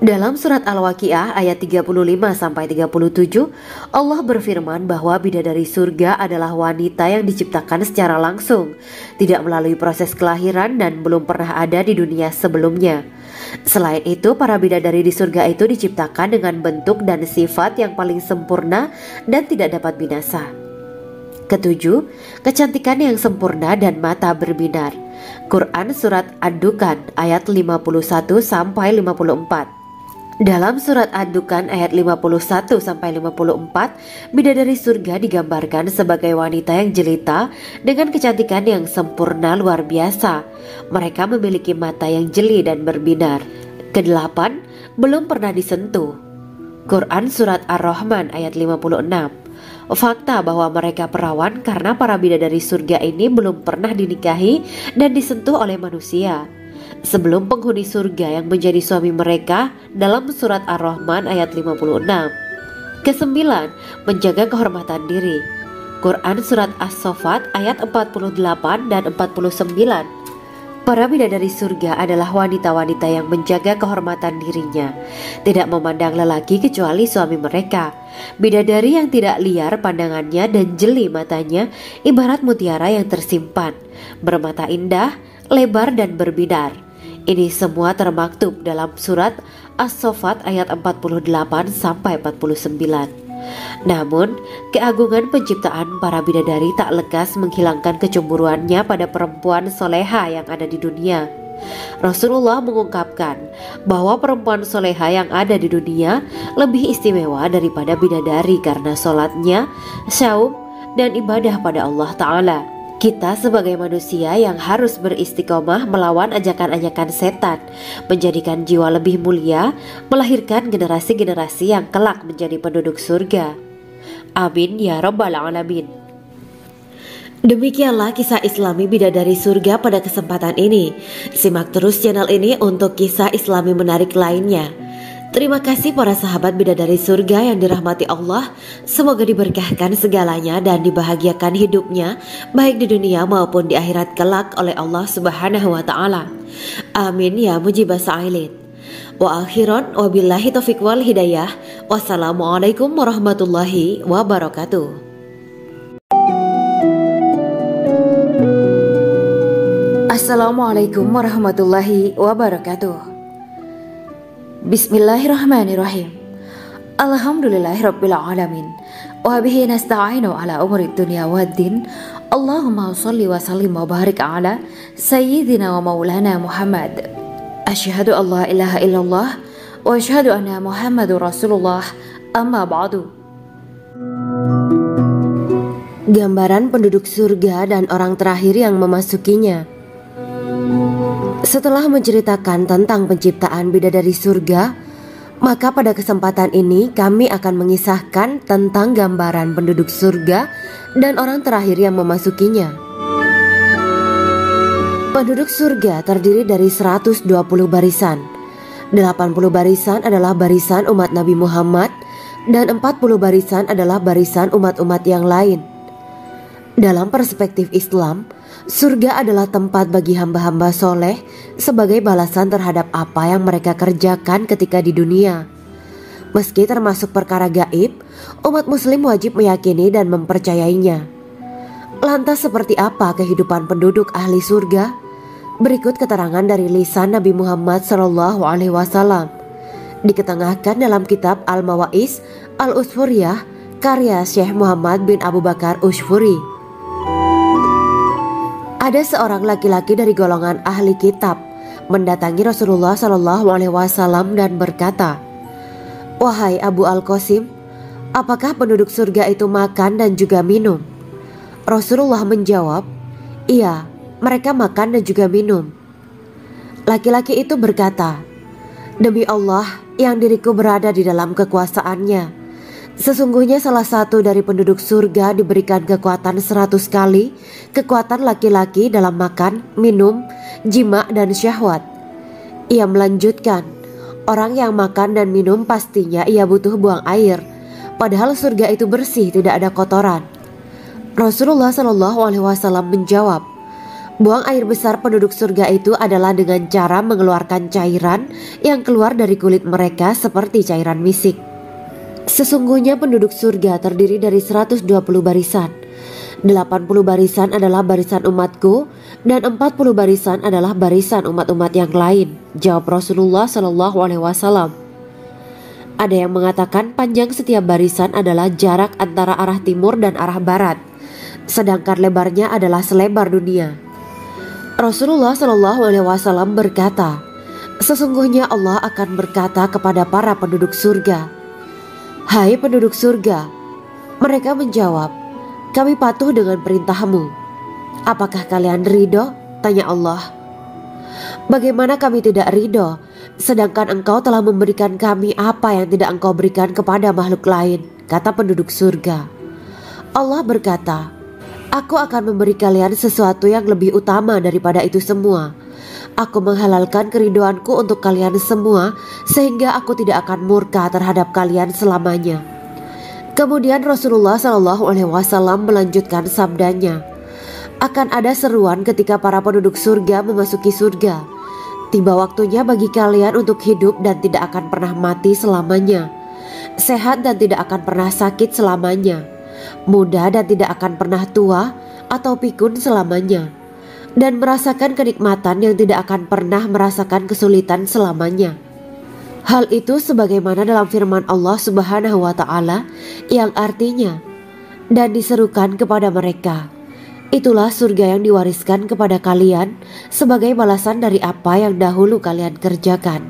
Dalam Surat Al-Waqiah ayat 35-37, Allah berfirman bahwa bidadari surga adalah wanita yang diciptakan secara langsung, tidak melalui proses kelahiran dan belum pernah ada di dunia sebelumnya. Selain itu, para bidadari di surga itu diciptakan dengan bentuk dan sifat yang paling sempurna dan tidak dapat binasa. Ketujuh, kecantikan yang sempurna dan mata berbinar. Quran Surat Ad-Dukhan ayat 51-54. Dalam Surat Ad-Dukhan ayat 51-54, bidadari surga digambarkan sebagai wanita yang jelita dengan kecantikan yang sempurna luar biasa. Mereka memiliki mata yang jeli dan berbinar. Kedelapan, belum pernah disentuh. Quran Surat Ar-Rahman ayat 56. Fakta bahwa mereka perawan karena para bidadari surga ini belum pernah dinikahi dan disentuh oleh manusia sebelum penghuni surga yang menjadi suami mereka dalam Surat Ar-Rahman ayat 56. Kesembilan, menjaga kehormatan diri. Quran Surat As-Saffat ayat 48 dan 49. Para bidadari surga adalah wanita-wanita yang menjaga kehormatan dirinya, tidak memandang lelaki kecuali suami mereka. Bidadari yang tidak liar pandangannya dan jeli matanya ibarat mutiara yang tersimpan, bermata indah, lebar dan berbinar. Ini semua termaktub dalam surat As-Saffat ayat 48 sampai 49. Namun, keagungan penciptaan para bidadari tak lekas menghilangkan kecemburuannya pada perempuan soleha yang ada di dunia. Rasulullah mengungkapkan bahwa perempuan soleha yang ada di dunia lebih istimewa daripada bidadari karena sholatnya, syaum, dan ibadah pada Allah Ta'ala. Kita sebagai manusia yang harus beristiqomah melawan ajakan-ajakan setan, menjadikan jiwa lebih mulia, melahirkan generasi-generasi yang kelak menjadi penduduk surga. Amin ya rabbal alamin. Demikianlah kisah Islami bidadari surga pada kesempatan ini. Simak terus channel ini untuk kisah Islami menarik lainnya. Terima kasih para sahabat bidadari surga yang dirahmati Allah. Semoga diberkahkan segalanya dan dibahagiakan hidupnya, baik di dunia maupun di akhirat kelak oleh Allah Subhanahu wa Ta'ala. Amin ya mujibah sa'ilin. Wa akhiran wabillahi taufiq wal hidayah. Wassalamualaikum warahmatullahi wabarakatuh. Assalamualaikum warahmatullahi wabarakatuh. Bismillahirrahmanirrahim. Alhamdulillahirabbil alamin. Wa bihi nasta'inu ala umuri dunya waddin. Allahumma shalli wa sallim wa barik ala sayyidina wa maulana Muhammad. Asyhadu an la ilaha illallah wa asyhadu anna Muhammadur Rasulullah. Amma ba'du. Gambaran penduduk surga dan orang terakhir yang memasukinya. Setelah menceritakan tentang penciptaan bidadari surga, maka pada kesempatan ini kami akan mengisahkan tentang gambaran penduduk surga dan orang terakhir yang memasukinya. Penduduk surga terdiri dari 120 barisan. 80 barisan adalah barisan umat Nabi Muhammad dan 40 barisan adalah barisan umat-umat yang lain. Dalam perspektif Islam, surga adalah tempat bagi hamba-hamba soleh sebagai balasan terhadap apa yang mereka kerjakan ketika di dunia. Meski termasuk perkara gaib, umat muslim wajib meyakini dan mempercayainya. Lantas seperti apa kehidupan penduduk ahli surga? Berikut keterangan dari lisan Nabi Muhammad SAW, diketengahkan dalam kitab Al-Mawa'is Al-Usfuriyah karya Syekh Muhammad bin Abu Bakar Ushfuri. Ada seorang laki-laki dari golongan ahli kitab mendatangi Rasulullah SAW dan berkata, "Wahai Abu Al-Qasim, apakah penduduk surga itu makan dan juga minum?" Rasulullah menjawab, "Iya, mereka makan dan juga minum." Laki-laki itu berkata, "Demi Allah yang diriku berada di dalam kekuasaannya, sesungguhnya salah satu dari penduduk surga diberikan kekuatan 100 kali kekuatan laki-laki dalam makan, minum, jima, dan syahwat." Ia melanjutkan, "Orang yang makan dan minum pastinya ia butuh buang air, padahal surga itu bersih, tidak ada kotoran." Rasulullah SAW menjawab, "Buang air besar penduduk surga itu adalah dengan cara mengeluarkan cairan yang keluar dari kulit mereka seperti cairan misik." Sesungguhnya penduduk surga terdiri dari 120 barisan. 80 barisan adalah barisan umatku dan 40 barisan adalah barisan umat-umat yang lain, jawab Rasulullah SAW. Ada yang mengatakan panjang setiap barisan adalah jarak antara arah timur dan arah barat, sedangkan lebarnya adalah selebar dunia. Rasulullah SAW berkata, "Sesungguhnya Allah akan berkata kepada para penduduk surga, 'Hai penduduk surga,' mereka menjawab, 'Kami patuh dengan perintahmu.' 'Apakah kalian ridho?' tanya Allah. 'Bagaimana kami tidak ridho, sedangkan engkau telah memberikan kami apa yang tidak engkau berikan kepada makhluk lain,' kata penduduk surga. Allah berkata, 'Aku akan memberi kalian sesuatu yang lebih utama daripada itu semua. Aku menghalalkan keridoanku untuk kalian semua, sehingga aku tidak akan murka terhadap kalian selamanya. Kemudian Rasulullah SAW melanjutkan sabdanya, akan ada seruan ketika para penduduk surga memasuki surga. Tiba waktunya bagi kalian untuk hidup dan tidak akan pernah mati selamanya, sehat dan tidak akan pernah sakit selamanya, muda dan tidak akan pernah tua atau pikun selamanya, dan merasakan kenikmatan yang tidak akan pernah merasakan kesulitan selamanya. Hal itu sebagaimana dalam firman Allah Subhanahu wa Ta'ala yang artinya, dan diserukan kepada mereka, itulah surga yang diwariskan kepada kalian sebagai balasan dari apa yang dahulu kalian kerjakan.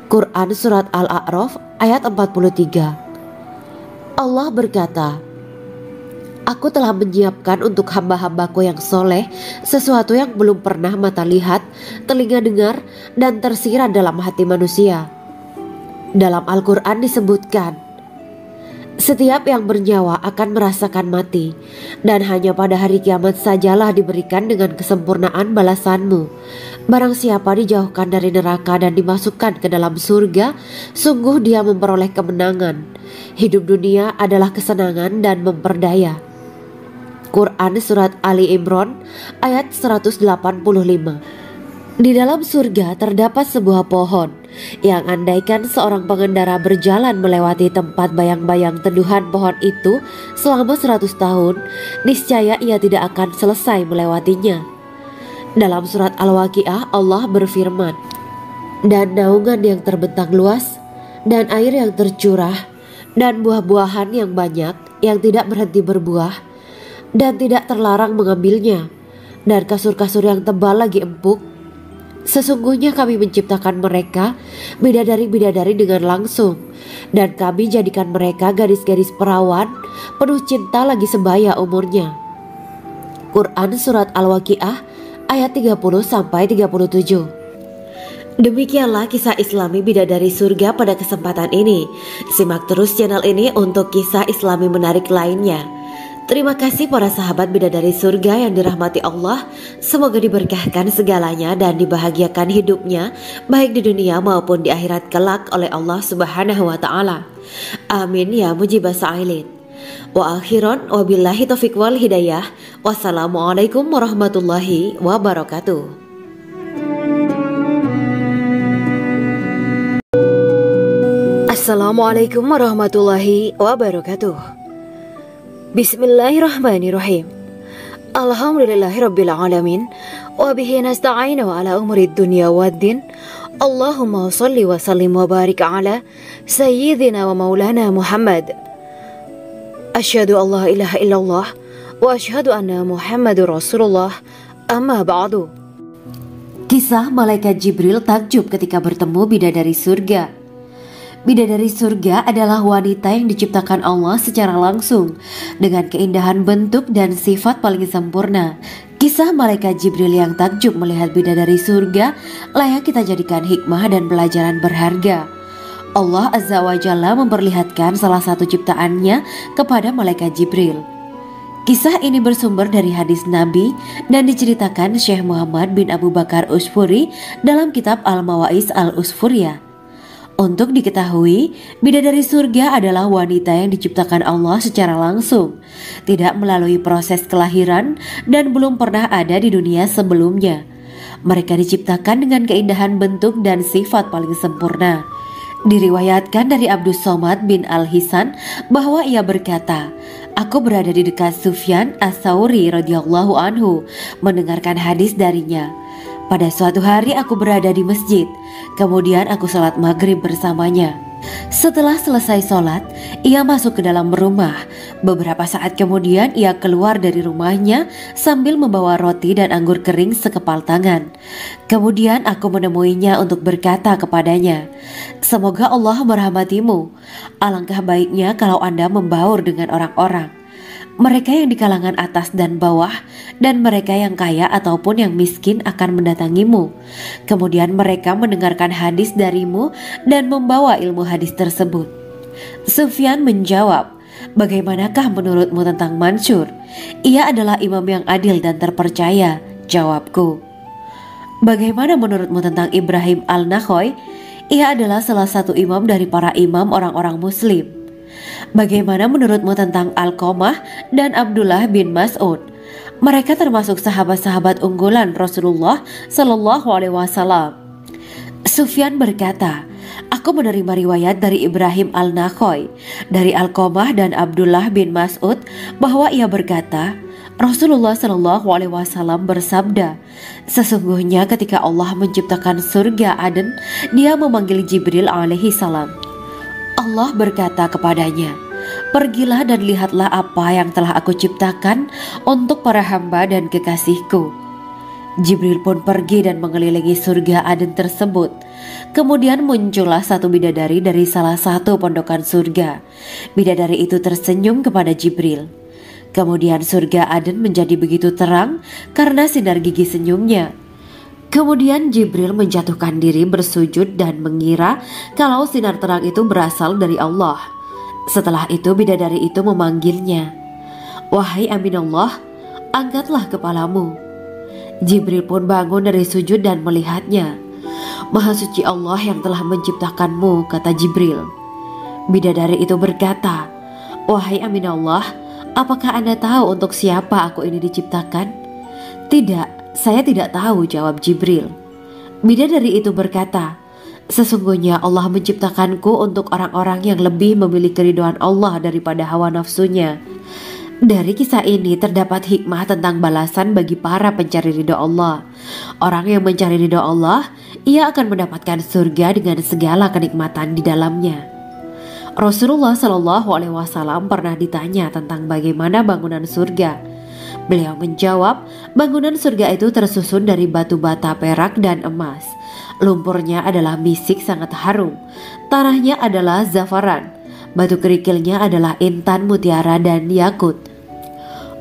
Quran Surat Al-A'raf ayat 43. Allah berkata, aku telah menyiapkan untuk hamba-hambaku yang soleh sesuatu yang belum pernah mata lihat, telinga dengar, dan tersirat dalam hati manusia. Dalam Al-Quran disebutkan, setiap yang bernyawa akan merasakan mati, dan hanya pada hari kiamat sajalah diberikan dengan kesempurnaan balasanmu. Barang siapa dijauhkan dari neraka dan dimasukkan ke dalam surga, sungguh dia memperoleh kemenangan. Hidup dunia adalah kesenangan dan memperdaya. Quran Surat Ali Imran ayat 185. Di dalam surga terdapat sebuah pohon yang andaikan seorang pengendara berjalan melewati tempat bayang-bayang teduhan pohon itu selama 100 tahun, niscaya ia tidak akan selesai melewatinya. Dalam surat Al-Waqiah Allah berfirman, dan naungan yang terbentang luas, dan air yang tercurah, dan buah-buahan yang banyak yang tidak berhenti berbuah, dan tidak terlarang mengambilnya, dan kasur-kasur yang tebal lagi empuk. Sesungguhnya kami menciptakan mereka bidadari-bidadari dengan langsung, dan kami jadikan mereka gadis-gadis perawan penuh cinta lagi sebaya umurnya. Quran Surat Al-Waqiah ayat 30-37. Demikianlah kisah Islami bidadari surga pada kesempatan ini. Simak terus channel ini untuk kisah Islami menarik lainnya. Terima kasih para sahabat bidadari surga yang dirahmati Allah. Semoga diberkahkan segalanya dan dibahagiakan hidupnya baik di dunia maupun di akhirat kelak oleh Allah Subhanahu wa Ta'ala. Amin ya mujibah sa'ilin. Wa akhiran wabillahi taufiq wal hidayah. Wassalamualaikum warahmatullahi wabarakatuh. Assalamualaikum warahmatullahi wabarakatuh. Bismillahirrahmanirrahim. Alhamdulillahirabbil alamin wa bihi nasta'inu ala umuri dunya waddin. Allahumma shalli wa sallim wa barik ala sayyidina wa maulana Muhammad. Asyhadu an la ilaha illallah wa asyhadu anna Muhammadur Rasulullah. Amma ba'du. Kisah malaikat Jibril takjub ketika bertemu bidadari surga. Bidadari surga adalah wanita yang diciptakan Allah secara langsung dengan keindahan bentuk dan sifat paling sempurna. Kisah malaikat Jibril yang takjub melihat bidadari surga layak kita jadikan hikmah dan pelajaran berharga. Allah Azza wa Jalla memperlihatkan salah satu ciptaannya kepada malaikat Jibril. Kisah ini bersumber dari hadis Nabi dan diceritakan Syekh Muhammad bin Abu Bakar Usfuri dalam kitab Al-Mawa'is Al-Usfuriyah. Untuk diketahui, bidadari surga adalah wanita yang diciptakan Allah secara langsung, tidak melalui proses kelahiran dan belum pernah ada di dunia sebelumnya. Mereka diciptakan dengan keindahan bentuk dan sifat paling sempurna. Diriwayatkan dari Abdus Somad bin Al-Hisan bahwa ia berkata, aku berada di dekat Sufyan As-Sauri radhiyallahu anhu mendengarkan hadis darinya. Pada suatu hari aku berada di masjid, kemudian aku sholat maghrib bersamanya. Setelah selesai sholat, ia masuk ke dalam rumah. Beberapa saat kemudian ia keluar dari rumahnya sambil membawa roti dan anggur kering sekepal tangan. Kemudian aku menemuinya untuk berkata kepadanya, semoga Allah merahmatimu. Alangkah baiknya kalau Anda membaur dengan orang-orang, mereka yang di kalangan atas dan bawah, dan mereka yang kaya ataupun yang miskin akan mendatangimu. Kemudian mereka mendengarkan hadis darimu dan membawa ilmu hadis tersebut. Sufyan menjawab, bagaimanakah menurutmu tentang Mansur? Ia adalah imam yang adil dan terpercaya. Jawabku. Bagaimana menurutmu tentang Ibrahim Al-Nakhoy? Ia adalah salah satu imam dari para imam orang-orang muslim. Bagaimana menurutmu tentang Alqamah dan Abdullah bin Mas'ud? Mereka termasuk sahabat-sahabat unggulan Rasulullah Shallallahu Alaihi Wasallam. Sufyan berkata, aku menerima riwayat dari Ibrahim al-Nakhoy dari Alqamah dan Abdullah bin Mas'ud bahwa ia berkata, Rasulullah Shallallahu Alaihi Wasallam bersabda, sesungguhnya ketika Allah menciptakan surga Aden, Dia memanggil Jibril alaihi salam. Allah berkata kepadanya, pergilah dan lihatlah apa yang telah aku ciptakan untuk para hamba dan kekasihku. Jibril pun pergi dan mengelilingi surga Aden tersebut. Kemudian muncullah satu bidadari dari salah satu pondokan surga. Bidadari itu tersenyum kepada Jibril. Kemudian surga Aden menjadi begitu terang karena sinar gigi senyumnya. Kemudian Jibril menjatuhkan diri bersujud dan mengira kalau sinar terang itu berasal dari Allah. Setelah itu bidadari itu memanggilnya, wahai Aminullah, angkatlah kepalamu. Jibril pun bangun dari sujud dan melihatnya. Maha suci Allah yang telah menciptakanmu, kata Jibril. Bidadari itu berkata, wahai Aminullah, apakah Anda tahu untuk siapa aku ini diciptakan? Tidak, saya tidak tahu, jawab Jibril. Bidadari itu berkata, sesungguhnya Allah menciptakanku untuk orang-orang yang lebih memilih keridhaan Allah daripada hawa nafsunya. Dari kisah ini terdapat hikmah tentang balasan bagi para pencari ridho Allah. Orang yang mencari ridho Allah, ia akan mendapatkan surga dengan segala kenikmatan di dalamnya. Rasulullah Shallallahu Alaihi Wasallam pernah ditanya tentang bagaimana bangunan surga. Beliau menjawab, bangunan surga itu tersusun dari batu bata, perak, dan emas. Lumpurnya adalah misik sangat harum. Tanahnya adalah zafaran. Batu kerikilnya adalah intan, mutiara, dan yakut.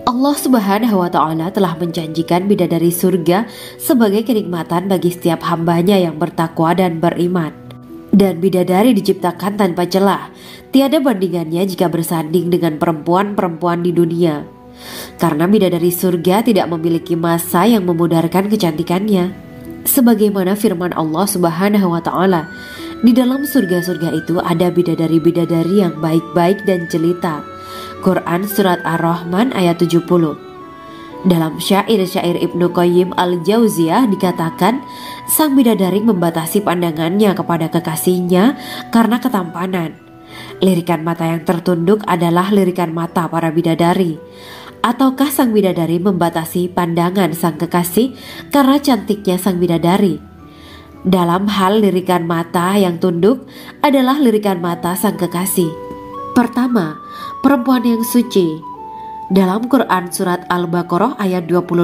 Allah Subhanahu wa Ta'ala telah menjanjikan bidadari surga sebagai kenikmatan bagi setiap hambanya yang bertakwa dan beriman. Dan bidadari diciptakan tanpa celah, tiada bandingannya jika bersanding dengan perempuan-perempuan di dunia. Karena bidadari surga tidak memiliki masa yang memudarkan kecantikannya. Sebagaimana firman Allah Subhanahu wa Ta'ala, di dalam surga-surga itu ada bidadari-bidadari yang baik-baik dan jelita. Quran Surat Ar-Rahman ayat 70. Dalam syair-syair Ibnu Qayyim al-Jauziyah dikatakan, sang bidadari membatasi pandangannya kepada kekasihnya karena ketampanan. Lirikan mata yang tertunduk adalah lirikan mata para bidadari. Ataukah sang bidadari membatasi pandangan sang kekasih karena cantiknya sang bidadari? Dalam hal lirikan mata yang tunduk adalah lirikan mata sang kekasih. Pertama, perempuan yang suci. Dalam Quran Surat Al-Baqarah ayat 25,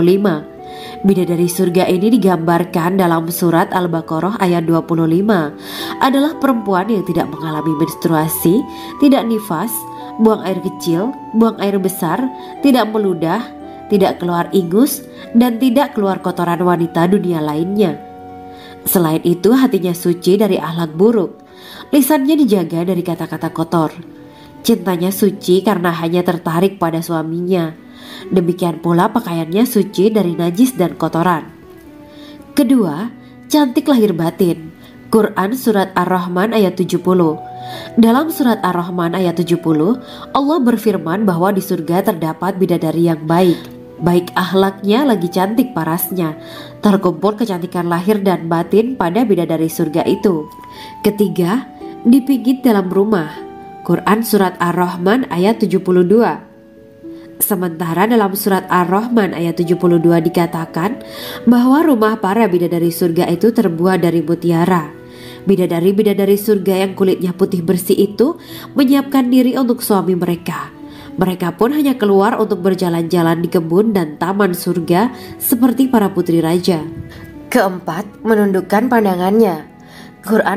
bidadari surga ini digambarkan dalam Surat Al-Baqarah ayat 25 adalah perempuan yang tidak mengalami menstruasi, tidak nifas, buang air kecil, buang air besar, tidak meludah, tidak keluar ingus, dan tidak keluar kotoran wanita dunia lainnya. Selain itu, hatinya suci dari akhlak buruk, lisannya dijaga dari kata-kata kotor. Cintanya suci karena hanya tertarik pada suaminya. Demikian pula pakaiannya suci dari najis dan kotoran. Kedua, cantik lahir batin. Quran Surat Ar-Rahman ayat 70. Dalam Surat Ar-Rahman ayat 70, Allah berfirman bahwa di surga terdapat bidadari yang baik. Baik akhlaknya lagi cantik parasnya. Terkumpul kecantikan lahir dan batin pada bidadari surga itu. Ketiga, dipijit dalam rumah. Quran Surat Ar-Rahman ayat 72. Sementara dalam Surat Ar-Rahman ayat 72 dikatakan bahwa rumah para bidadari surga itu terbuat dari mutiara. Bidadari-bidadari surga yang kulitnya putih bersih itu menyiapkan diri untuk suami mereka. Mereka pun hanya keluar untuk berjalan-jalan di kebun dan taman surga seperti para putri raja. Keempat, menundukkan pandangannya. Quran